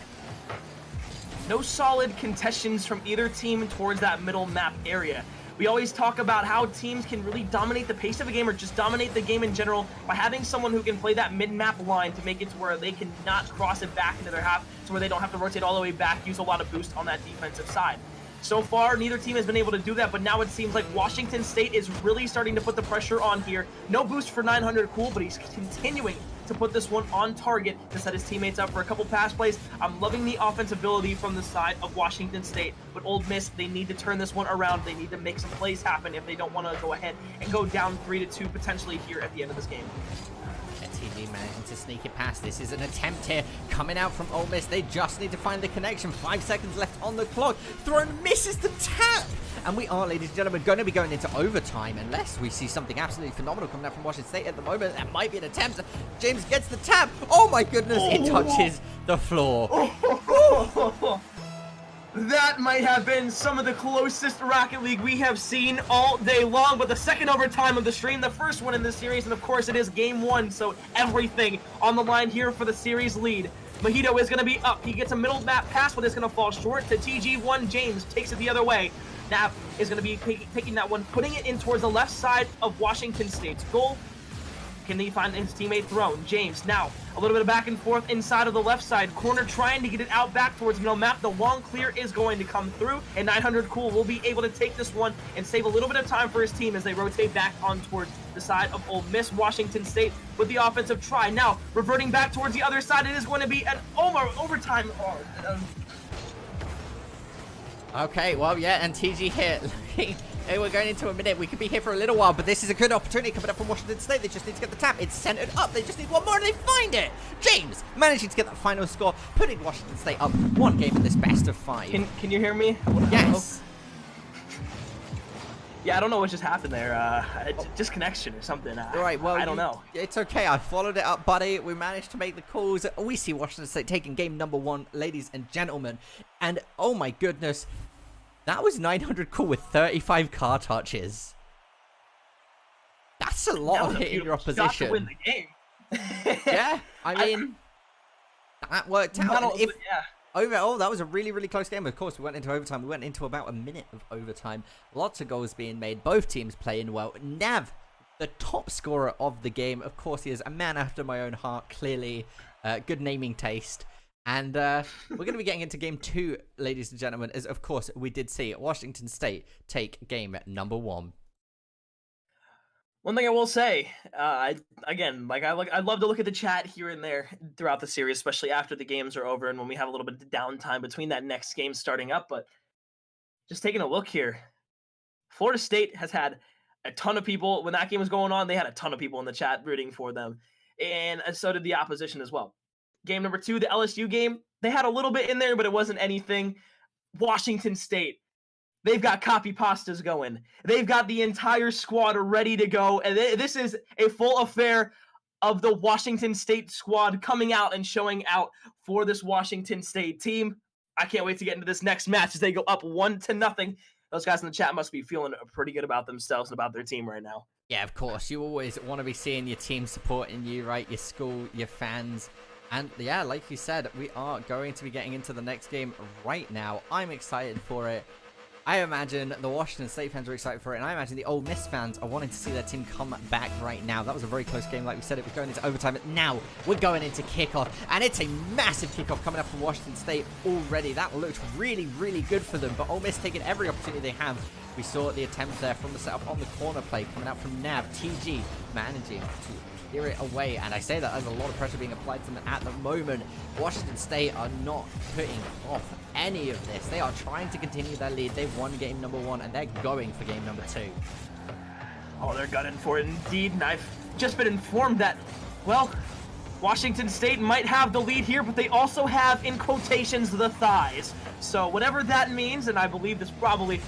No solid contentions from either team towards that middle map area. We always talk about how teams can really dominate the pace of a game, or just dominate the game in general, by having someone who can play that mid-map line to make it to where they cannot cross it back into their half, to where they don't have to rotate all the way back, use a lot of boost on that defensive side. So far, neither team has been able to do that, but now it seems like Washington State is really starting to put the pressure on here. No boost for 900 cool, but he's continuing to put this one on target to set his teammates up for a couple pass plays. I'm loving the offensibility from the side of Washington State, but Ole Miss, they need to turn this one around. They need to make some plays happen if they don't want to go ahead and go down 3-2 potentially here at the end of this game. TG managing to sneak it past. This is an attempt here coming out from Ole Miss. They just need to find the connection. 5 seconds left on the clock. Throne misses the tap. And we are, ladies and gentlemen, going to be going into overtime unless we see something absolutely phenomenal coming out from Washington State at the moment. That might be an attempt. James gets the tap. Oh my goodness, it touches the floor. That might have been some of the closest Rocket League we have seen all day long, but the second overtime of the stream, the first one in this series, and of course it is game 1, so everything on the line here for the series lead. Mojito is going to be up. He gets a middle map pass, but it's going to fall short to TG1. James takes it the other way. Nav is going to be taking that one, putting it in towards the left side of Washington State's goal. Can he find his teammate Throne? James now a little bit of back and forth inside of the left side corner, trying to get it out back towards middle map. The long clear is going to come through, and 900 cool will be able to take this one and save a little bit of time for his team as they rotate back on towards the side of Ole Miss. Washington State with the offensive try. Now reverting back towards the other side. It is going to be an overtime. Okay, well, yeah, and TG hit. Hey, we're going into a minute. We could be here for a little while, but this is a good opportunity coming up from Washington State. They just need to get the tap. It's centered up. They just need one more, and they find it. James managing to get that final score, putting Washington State up 1 game in this best of 5. Can you hear me? Yes. Yeah, I don't know what just happened there. Disconnection or something. All right, well, I don't know. It's okay. I followed it up, buddy. We managed to make the calls. We see Washington State taking game number 1, ladies and gentlemen. And oh my goodness, that was 900 cool with 35 car touches. That's a lot of hitting your opposition. To win the game. Yeah, I mean, that worked out. Overall, that was a really, really close game. Of course, we went into overtime. We went into about a minute of overtime. Lots of goals being made. Both teams playing well. Nav, the top scorer of the game. Of course, he is a man after my own heart, clearly. Good naming taste. And we're going to be getting into game 2, ladies and gentlemen, as, of course, we did see Washington State take game number 1. One thing I will say, I love to look at the chat here and there throughout the series, especially after the games are over and when we have a little bit of downtime between that next game starting up. But just taking a look here, Florida State has had a ton of people. When that game was going on, they had a ton of people in the chat rooting for them. And so did the opposition as well. Game number 2, the LSU game, they had a little bit in there, but it wasn't anything. Washington State, they've got copy pastas going. They've got the entire squad ready to go. And this is a full affair of the Washington State squad coming out and showing out for this Washington State team. I can't wait to get into this next match as they go up 1-0. Those guys in the chat must be feeling pretty good about themselves and about their team right now. Yeah, of course. You always want to be seeing your team supporting you, right? Your school, your fans. And yeah, like you said, we are going to be getting into the next game right now. I'm excited for it. I imagine the Washington State fans are excited for it, and I imagine the Ole Miss fans are wanting to see their team come back right now. That was a very close game, like we said, it was going into overtime, but now we're going into kickoff, and it's a massive kickoff coming up from Washington State already. That looked really, really good for them, but Ole Miss taking every opportunity they have. We saw the attempt there from the setup on the corner play coming out from Nav. TG managing to clear it away, and I say that there's a lot of pressure being applied to them at the moment. Washington State are not putting off any of this. They are trying to continue their lead. They've won game number 1, and they're going for game number 2. Oh, they're gunning for it indeed, and I've just been informed that, well, Washington State might have the lead here, but they also have, in quotations, the thighs. So whatever that means, and I believe this probably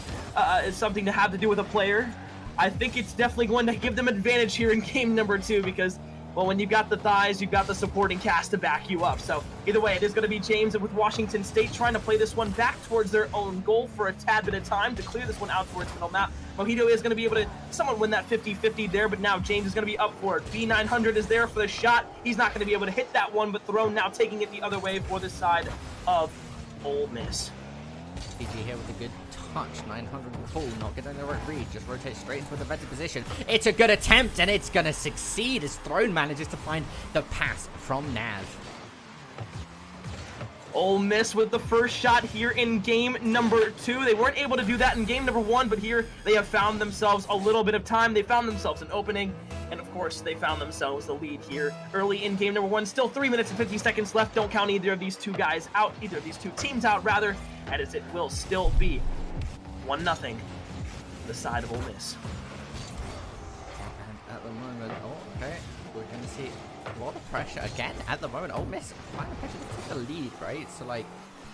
is something to have to do with a player, I think it's definitely going to give them advantage here in game number 2 because, well, when you've got the thighs, you've got the supporting cast to back you up. So either way, it is going to be James with Washington State trying to play this one back towards their own goal for a tad bit of time to clear this one out towards middle map. Mojito is going to be able to somewhat win that 50-50 there, but now James is going to be up for it. B900 is there for the shot. He's not going to be able to hit that one, but Throne now taking it the other way for the side of Ole Miss. PG here with a good touch. 900 cool, not getting the right read, just rotate straight into the better position. It's a good attempt, and it's going to succeed as Throne manages to find the pass from Nav. Ole Miss with the first shot here in game number 2. They weren't able to do that in game number 1, but here they have found themselves a little bit of time. They found themselves an opening, and of course they found themselves the lead here early in game number 1. Still 3 minutes and 50 seconds left. Don't count either of these two guys out, either of these two teams out rather, as it will still be 1-0 the side of Ole Miss. And at the moment, okay, we're going to see a lot of pressure again at the moment. Ole Miss finding pressure to take the lead, right? So like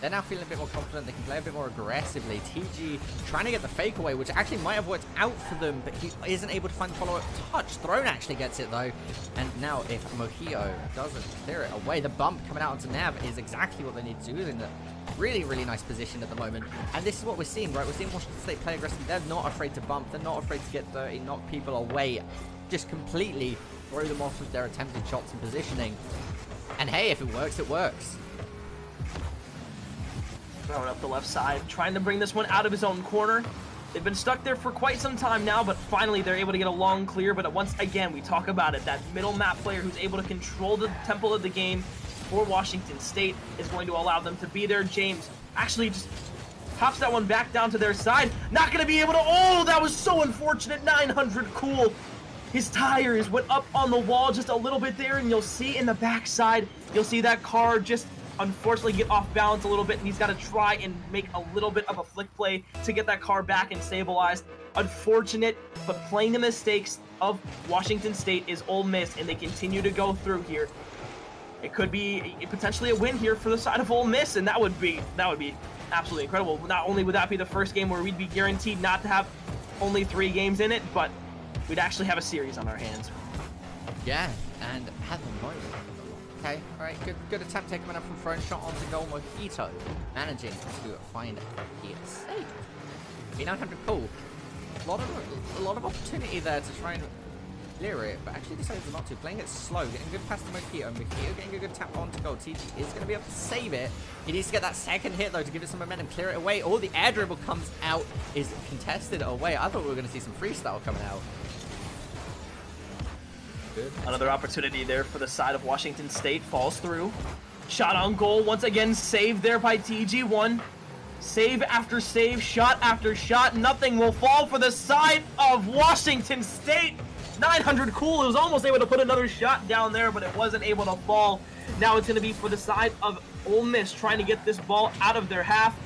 they're now feeling a bit more confident. They can play a bit more aggressively. TG trying to get the fake away, which actually might have worked out for them, but he isn't able to find the follow-up touch. Throne actually gets it though, and now if Mojito doesn't clear it away, the bump coming out onto Nav is exactly what they need to do. In the really, really nice position at the moment, and this is what we're seeing, right? We're seeing Washington State play aggressively. They're not afraid to bump. They're not afraid to get dirty, knock people away, just completely throw them off with their attempted shots and positioning. And hey, if it works, it works. Throwing up the left side, trying to bring this one out of his own corner. They've been stuck there for quite some time now, but finally they're able to get a long clear. But once again, we talk about it, that middle map player who's able to control the tempo of the game for Washington State is going to allow them to be there. James actually just pops that one back down to their side. Not going to be able to, oh, that was so unfortunate. 900 cool. His tires went up on the wall just a little bit there, and you'll see in the backside, you'll see that car just unfortunately get off balance a little bit, and he's got to try and make a little bit of a flick play to get that car back and stabilized. Unfortunate, but playing the mistakes of Washington State is Ole Miss, and they continue to go through here. It could be potentially a win here for the side of Ole Miss, and that would be absolutely incredible. Not only would that be the first game where we'd be guaranteed not to have only 3 games in it, but we'd actually have a series on our hands. Yeah, and at the moment, okay, all right, good attempt taken up from front, shot onto goal. Mojito managing to find the save. B900 cool. A lot of opportunity there to try and clear it, but actually decided not to. Playing it slow, getting good past the Mojito. Mojito getting a good tap onto goal. TG is going to be able to save it. He needs to get that second hit though to give it some momentum, clear it away. Oh, the air dribble comes out, is contested away. I thought we were going to see some freestyle coming out. Good. Another opportunity there for the side of Washington State, falls through. Shot on goal, once again saved there by TG1. Save after save, shot after shot, nothing will fall for the side of Washington State. 900 cool, it was almost able to put another shot down there, but it wasn't able to fall. Now it's going to be for the side of Ole Miss, trying to get this ball out of their half.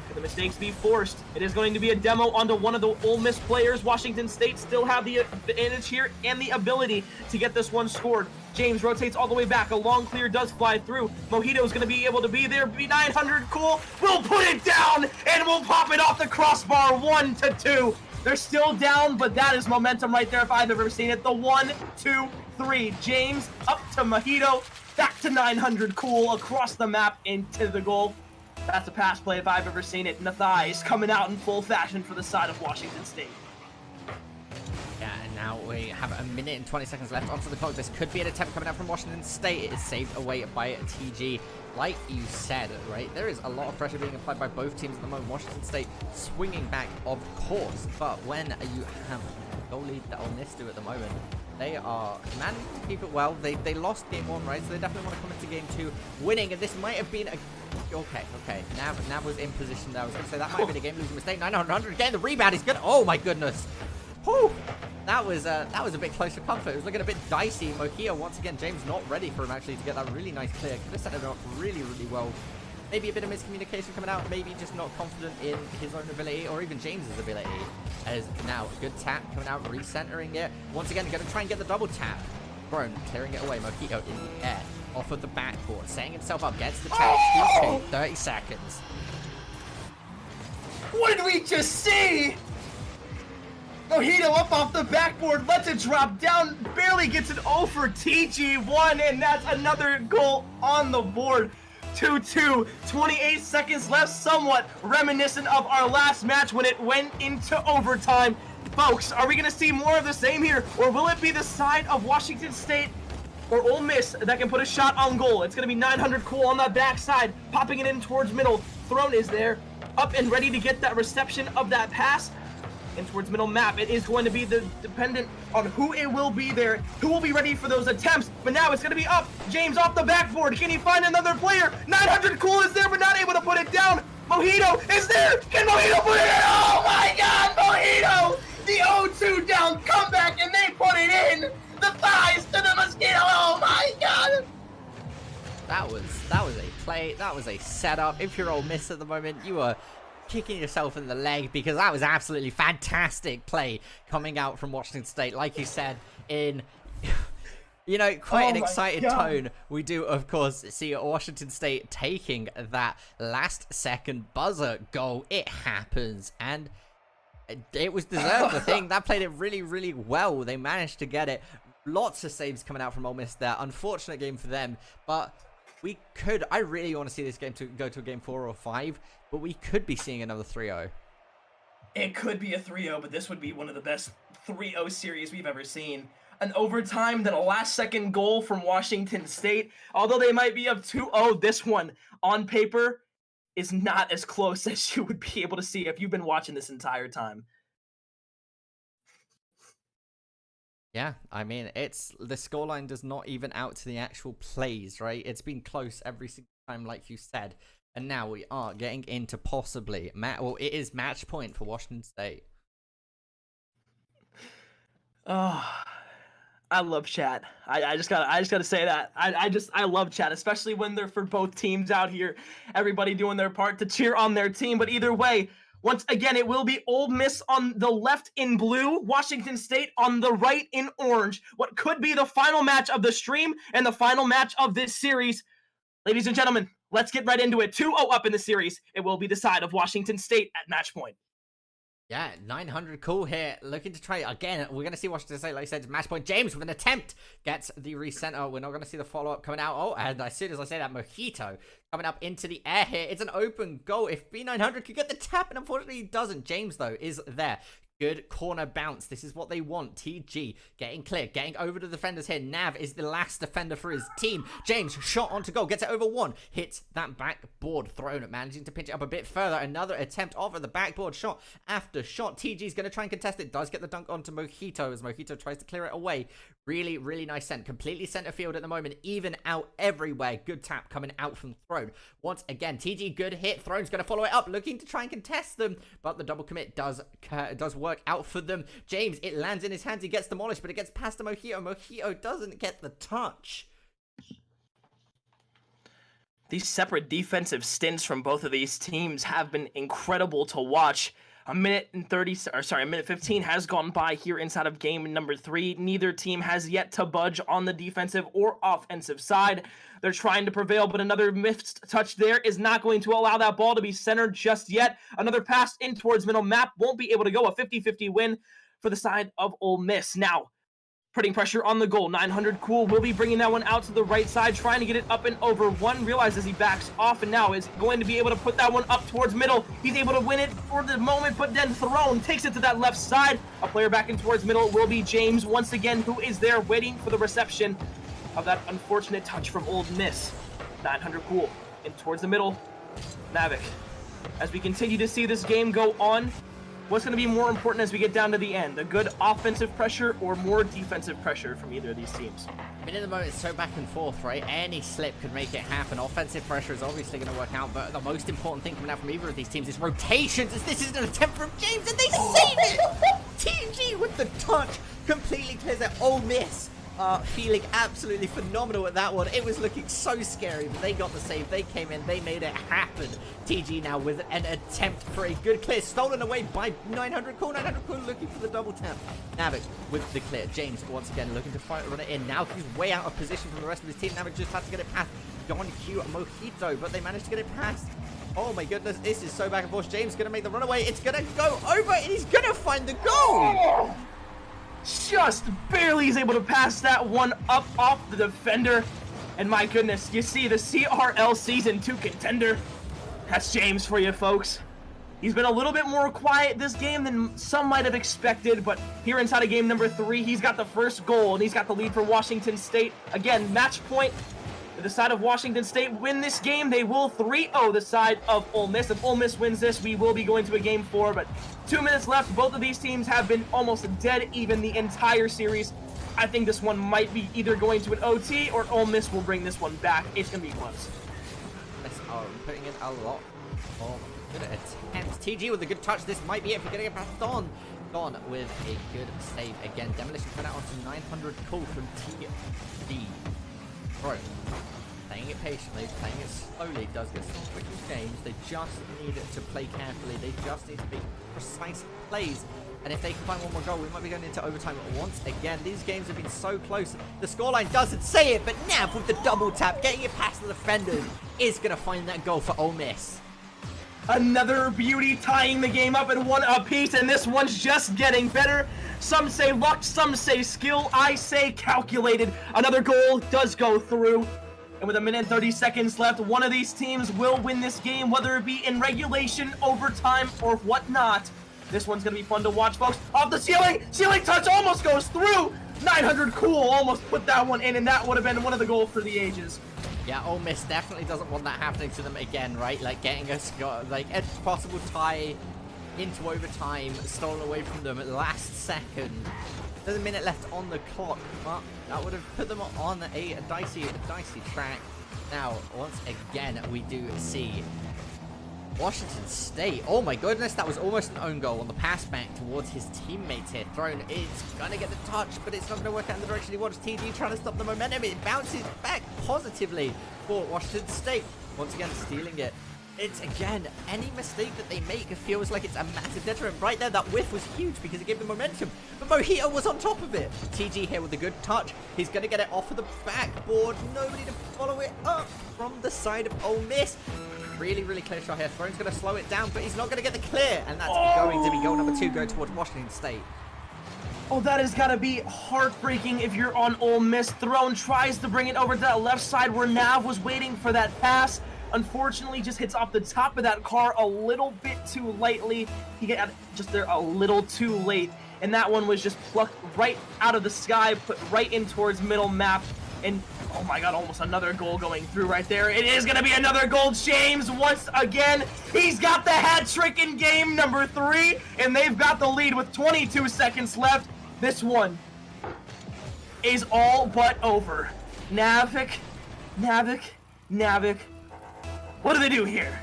Could the mistakes be forced? It is going to be a demo onto one of the Ole Miss players. Washington State still have the advantage here and the ability to get this one scored. James rotates all the way back. A long clear does fly through. Mojito is going to be able to be there. B900 cool. We'll put it down and we'll pop it off the crossbar. 1-2. They're still down, but that is momentum right there if I've ever seen it. The 1, 2, 3. James up to Mojito. Back to 900 cool across the map into the goal. That's a pass play if I've ever seen it. And the thighs coming out in full fashion for the side of Washington State. Yeah, and now we have a minute and 20 seconds left onto the clock. This could be an attempt coming out from Washington State. It is saved away by TG. Like you said, right, there is a lot of pressure being applied by both teams at the moment. Washington State swinging back, of course, but when you have a goal lead that on this do at the moment, they are managing to keep it well. They lost game 1, right, so they definitely want to come into game 2 winning, and this might have been a... Okay. Nav was in position there. I was going to say that might have been a game-losing mistake. 900 getting the rebound. He's good. Oh, my goodness. Whew. That was a bit close for comfort. It was looking a bit dicey. Mohia, once again, James not ready for him, actually, to get that really nice clear. Could have set it up really, really well. Maybe a bit of miscommunication coming out. Maybe just not confident in his own ability, or even James's ability. As now, a good tap coming out, recentering it. Once again, going to try and get the double tap. Throne, clearing it away. Mohio in the air. Off of the backboard, setting himself up, gets the tap, 30 seconds. What did we just see? Mojito up off the backboard, lets it drop down, barely gets it over TG1, and that's another goal on the board. 2-2, 28 seconds left, somewhat reminiscent of our last match when it went into overtime. Folks, are we going to see more of the same here, or will it be the side of Washington State or Ole Miss that can put a shot on goal? It's going to be 900 cool on that backside, popping it in towards middle. Throne is there, up and ready to get that reception of that pass in towards middle map. It is going to be dependent on who it will be there, who will be ready for those attempts. But now it's going to be up. James off the backboard. Can he find another player? 900 cool is there, but not able to put it down. Mojito is there. Can Mojito put it in? Oh my God, Mojito! The 0-2 down comeback, and they put it in. The thighs to the mosquito. Oh my God! That was a play. That was a setup. If you're Ole Miss at the moment, you are kicking yourself in the leg, because that was absolutely fantastic play coming out from Washington State. Like you said, in quite an excited tone, we do of course see Washington State taking that last second buzzer goal. It happens, and it was deserved. I think that played it really, really well. They managed to get it. Lots of saves coming out from Ole Miss there. Unfortunate game for them, but I really want to see this game to go to a game 4 or 5, but we could be seeing another 3-0. It could be a 3-0, but this would be one of the best 3-0 series we've ever seen. An overtime, then a last-second goal from Washington State. Although they might be up 2-0, this one, on paper, is not as close as you would be able to see if you've been watching this entire time. Yeah, I mean, the scoreline does not even out to the actual plays, right? It's been close every single time, like you said. And now we are getting into possibly, it is match point for Washington State. Oh, I love chat. I just gotta say that. I love chat, especially when they're for both teams out here. Everybody doing their part to cheer on their team. But either way, once again, it will be Ole Miss on the left in blue, Washington State on the right in orange. What could be the final match of the stream and the final match of this series. Ladies and gentlemen, let's get right into it. 2-0 up in the series. It will be the side of Washington State at match point. Yeah, 900 cool here. Looking to try again. We're going to see Washington State, like I said, match point. James with an attempt gets the recenter. We're not going to see the follow-up coming out. Oh, and as soon as I say that, Mojito coming up into the air here. It's an open goal. If B900 could get the tap, and unfortunately he doesn't. James, though, is there. Good corner bounce. This is what they want. TG getting clear, getting over to the defenders here. Nav is the last defender for his team. James shot onto goal, gets it over one, hits that backboard. Throne, managing to pinch it up a bit further. Another attempt off of the backboard, shot after shot. TG's going to try and contest it. Does get the dunk onto Mojito as Mojito tries to clear it away. Really, really nice send. Completely center field at the moment. Even out everywhere. Good tap coming out from Throne. Once again, TG, good hit. Throne's going to follow it up, looking to try and contest them, but the double commit does work out for them. James, it lands in his hands. He gets demolished, but it gets past to Mojito. Mojito doesn't get the touch. These separate defensive stints from both of these teams have been incredible to watch. A minute 15 has gone by here inside of game number 3. Neither team has yet to budge on the defensive or offensive side. They're trying to prevail, but another missed touch there is not going to allow that ball to be centered just yet. Another pass in towards middle map won't be able to go. A 50-50 win for the side of Ole Miss. Now, putting pressure on the goal. 900 Cool will be bringing that one out to the right side, trying to get it up and over. One realizes he backs off and now is going to be able to put that one up towards middle. He's able to win it for the moment, but then Throne takes it to that left side. A player back in towards middle will be James once again, who is there waiting for the reception of that unfortunate touch from Ole Miss. 900 Cool in towards the middle. Mavic. As we continue to see this game go on, what's going to be more important as we get down to the end? A good offensive pressure or more defensive pressure from either of these teams? I mean, at the moment, it's so back and forth, right? Any slip could make it happen. Offensive pressure is obviously going to work out, but the most important thing coming out from either of these teams is rotations, as this is an attempt from James, and they save it! TG with the touch completely clears out. Ole Miss feeling absolutely phenomenal at that one. It was looking so scary, but they got the save. They came in. They made it happen. TG now with an attempt for a good clear. Stolen away by 900 Cool. 900 Cool looking for the double tap. Navic with the clear. James once again looking to run it in. Now he's way out of position from the rest of his team. Navic just had to get it past Don Q Mojito, but they managed to get it past. Oh my goodness, this is so back and forth. James going to make the runaway. It's going to go over, and he's going to find the goal. Just barely is able to pass that one up off the defender. And my goodness, you see the CRL Season 2 contender. That's James for you, folks. He's been a little bit more quiet this game than some might have expected, but here inside of game number 3, he's got the first goal, and he's got the lead for Washington State. Again, match point. The side of Washington State win this game, they will 3-0 the side of Ole Miss. If Ole Miss wins this, we will be going to a game 4, but 2 minutes left. Both of these teams have been almost dead even the entire series. I think this one might be either going to an OT or Ole Miss will bring this one back. It's going to be close. Putting in a lot of good attempts. TG with a good touch. This might be it for getting it past Don. Don with a good save again. Demolition put out onto 900 Cool from TD. Bro, playing it patiently, playing it slowly does get some quick games. They just need to play carefully. They just need to be precise plays. And if they can find one more goal, we might be going into overtime once again. These games have been so close. The scoreline doesn't say it, but Nav with the double tap, getting it past the defenders, is going to find that goal for Ole Miss. Another beauty tying the game up at 1 apiece, and this one's just getting better. Some say luck, some say skill. I say calculated. Another goal does go through. And with 1 minute and 30 seconds left, one of these teams will win this game, whether it be in regulation, overtime, or whatnot. This one's going to be fun to watch, folks. Off the ceiling! Ceiling touch almost goes through! 900 Cool almost put that one in, and that would have been one of the goals for the ages. Yeah, Ole Miss definitely doesn't want that happening to them again, right? Like getting a possible tie into overtime stolen away from them at the last second. There's a minute left on the clock, but that would have put them on a dicey track. Now, once again, we do see Washington State. Oh my goodness, that was almost an own goal on the pass back towards his teammates here. Throne is gonna get the touch, but it's not gonna work out in the direction he wants. TG trying to stop the momentum. It bounces back positively for Washington State. Once again, stealing it. It's, again, any mistake that they make feels like it's a massive detriment. Right there, that whiff was huge because it gave them momentum. But Mojito was on top of it. TG here with a good touch. He's going to get it off of the backboard. Nobody to follow it up from the side of Ole Miss. Really, really clear shot here. Throne's going to slow it down, but he's not going to get the clear. And that's going to be goal number 2 going towards Washington State. Oh, that has got to be heartbreaking if you're on Ole Miss. Throne tries to bring it over to that left side where Nav was waiting for that pass. Unfortunately, just hits off the top of that car a little bit too lightly. He got just there a little too late. And that one was just plucked right out of the sky, put right in towards middle map. And, oh my god, almost another goal going through right there. It is going to be another goal. James, once again, he's got the hat trick in game number 3. And they've got the lead with 22 seconds left. This one is all but over. Navic. What do they do here?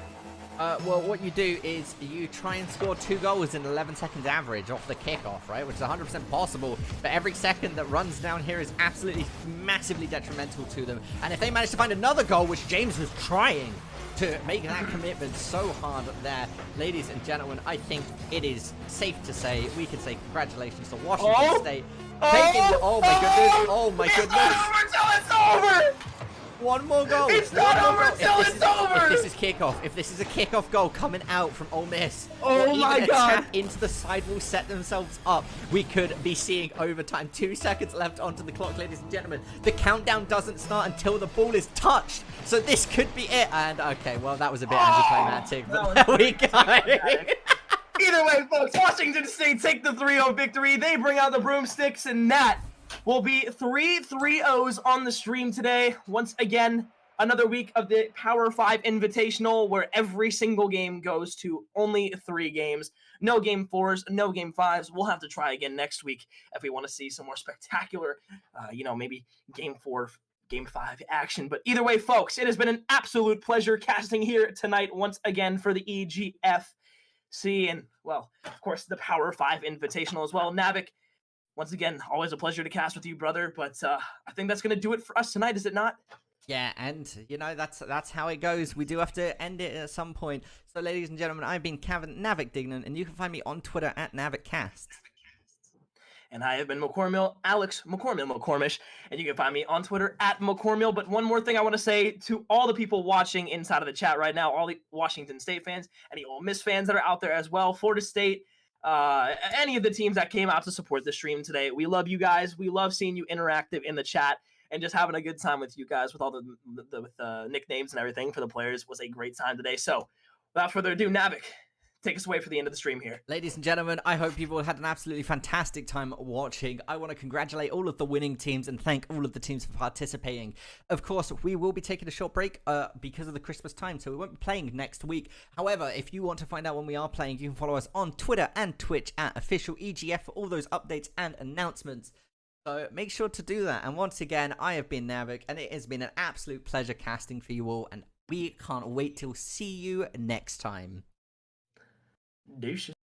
Well, what you do is you try and score 2 goals in 11 seconds average off the kickoff, right? Which is 100% possible. But every second that runs down here is absolutely massively detrimental to them. And if they manage to find another goal, which James was trying to make that commitment so hard there, ladies and gentlemen, I think it is safe to say we can say congratulations to Washington State. Oh my goodness. It's over! One more goal. It's not over until it's over. If this is kickoff, if this is a kickoff goal coming out from Ole Miss, oh my God, tap into the sidewall, set themselves up, we could be seeing overtime. 2 seconds left onto the clock, ladies and gentlemen. The countdown doesn't start until the ball is touched, so this could be it. And okay, well, that was a bit anticlimactic, but there we go. Either way, folks, Washington State take the 3-0 victory. They bring out the broomsticks, and that will be 3 3-0s on the stream today. Once again, another week of the Power 5 Invitational, where every single game goes to only 3 games. No game 4s, no game 5s. We'll have to try again next week if we want to see some more spectacular, maybe game 4, game 5 action. But either way, folks, it has been an absolute pleasure casting here tonight once again for the EGFC and, well, of course, the Power 5 Invitational as well. Navik, once again, always a pleasure to cast with you, brother. But I think that's going to do it for us tonight, is it not? Yeah, and, that's how it goes. We do have to end it at some point. So, ladies and gentlemen, I've been Navik Dignan, and you can find me on Twitter at NavikCast. And I have been Alex McCormish, and you can find me on Twitter at McCormill. But one more thing I want to say to all the people watching inside of the chat right now, all the Washington State fans, any Ole Miss fans that are out there as well, Florida State, any of the teams that came out to support the stream today. We love you guys. We love seeing you interactive in the chat and just having a good time with you guys with all the nicknames and everything for the players. Was a great time today. So without further ado, Navik, take us away for the end of the stream here. Ladies and gentlemen, I hope you've all had an absolutely fantastic time watching. I want to congratulate all of the winning teams and thank all of the teams for participating. Of course, we will be taking a short break because of the Christmas time, so we won't be playing next week. However, if you want to find out when we are playing, you can follow us on Twitter and Twitch at official EGF for all those updates and announcements. So make sure to do that. And once again, I have been Navik, and it has been an absolute pleasure casting for you all, and we can't wait till see you next time. Douche.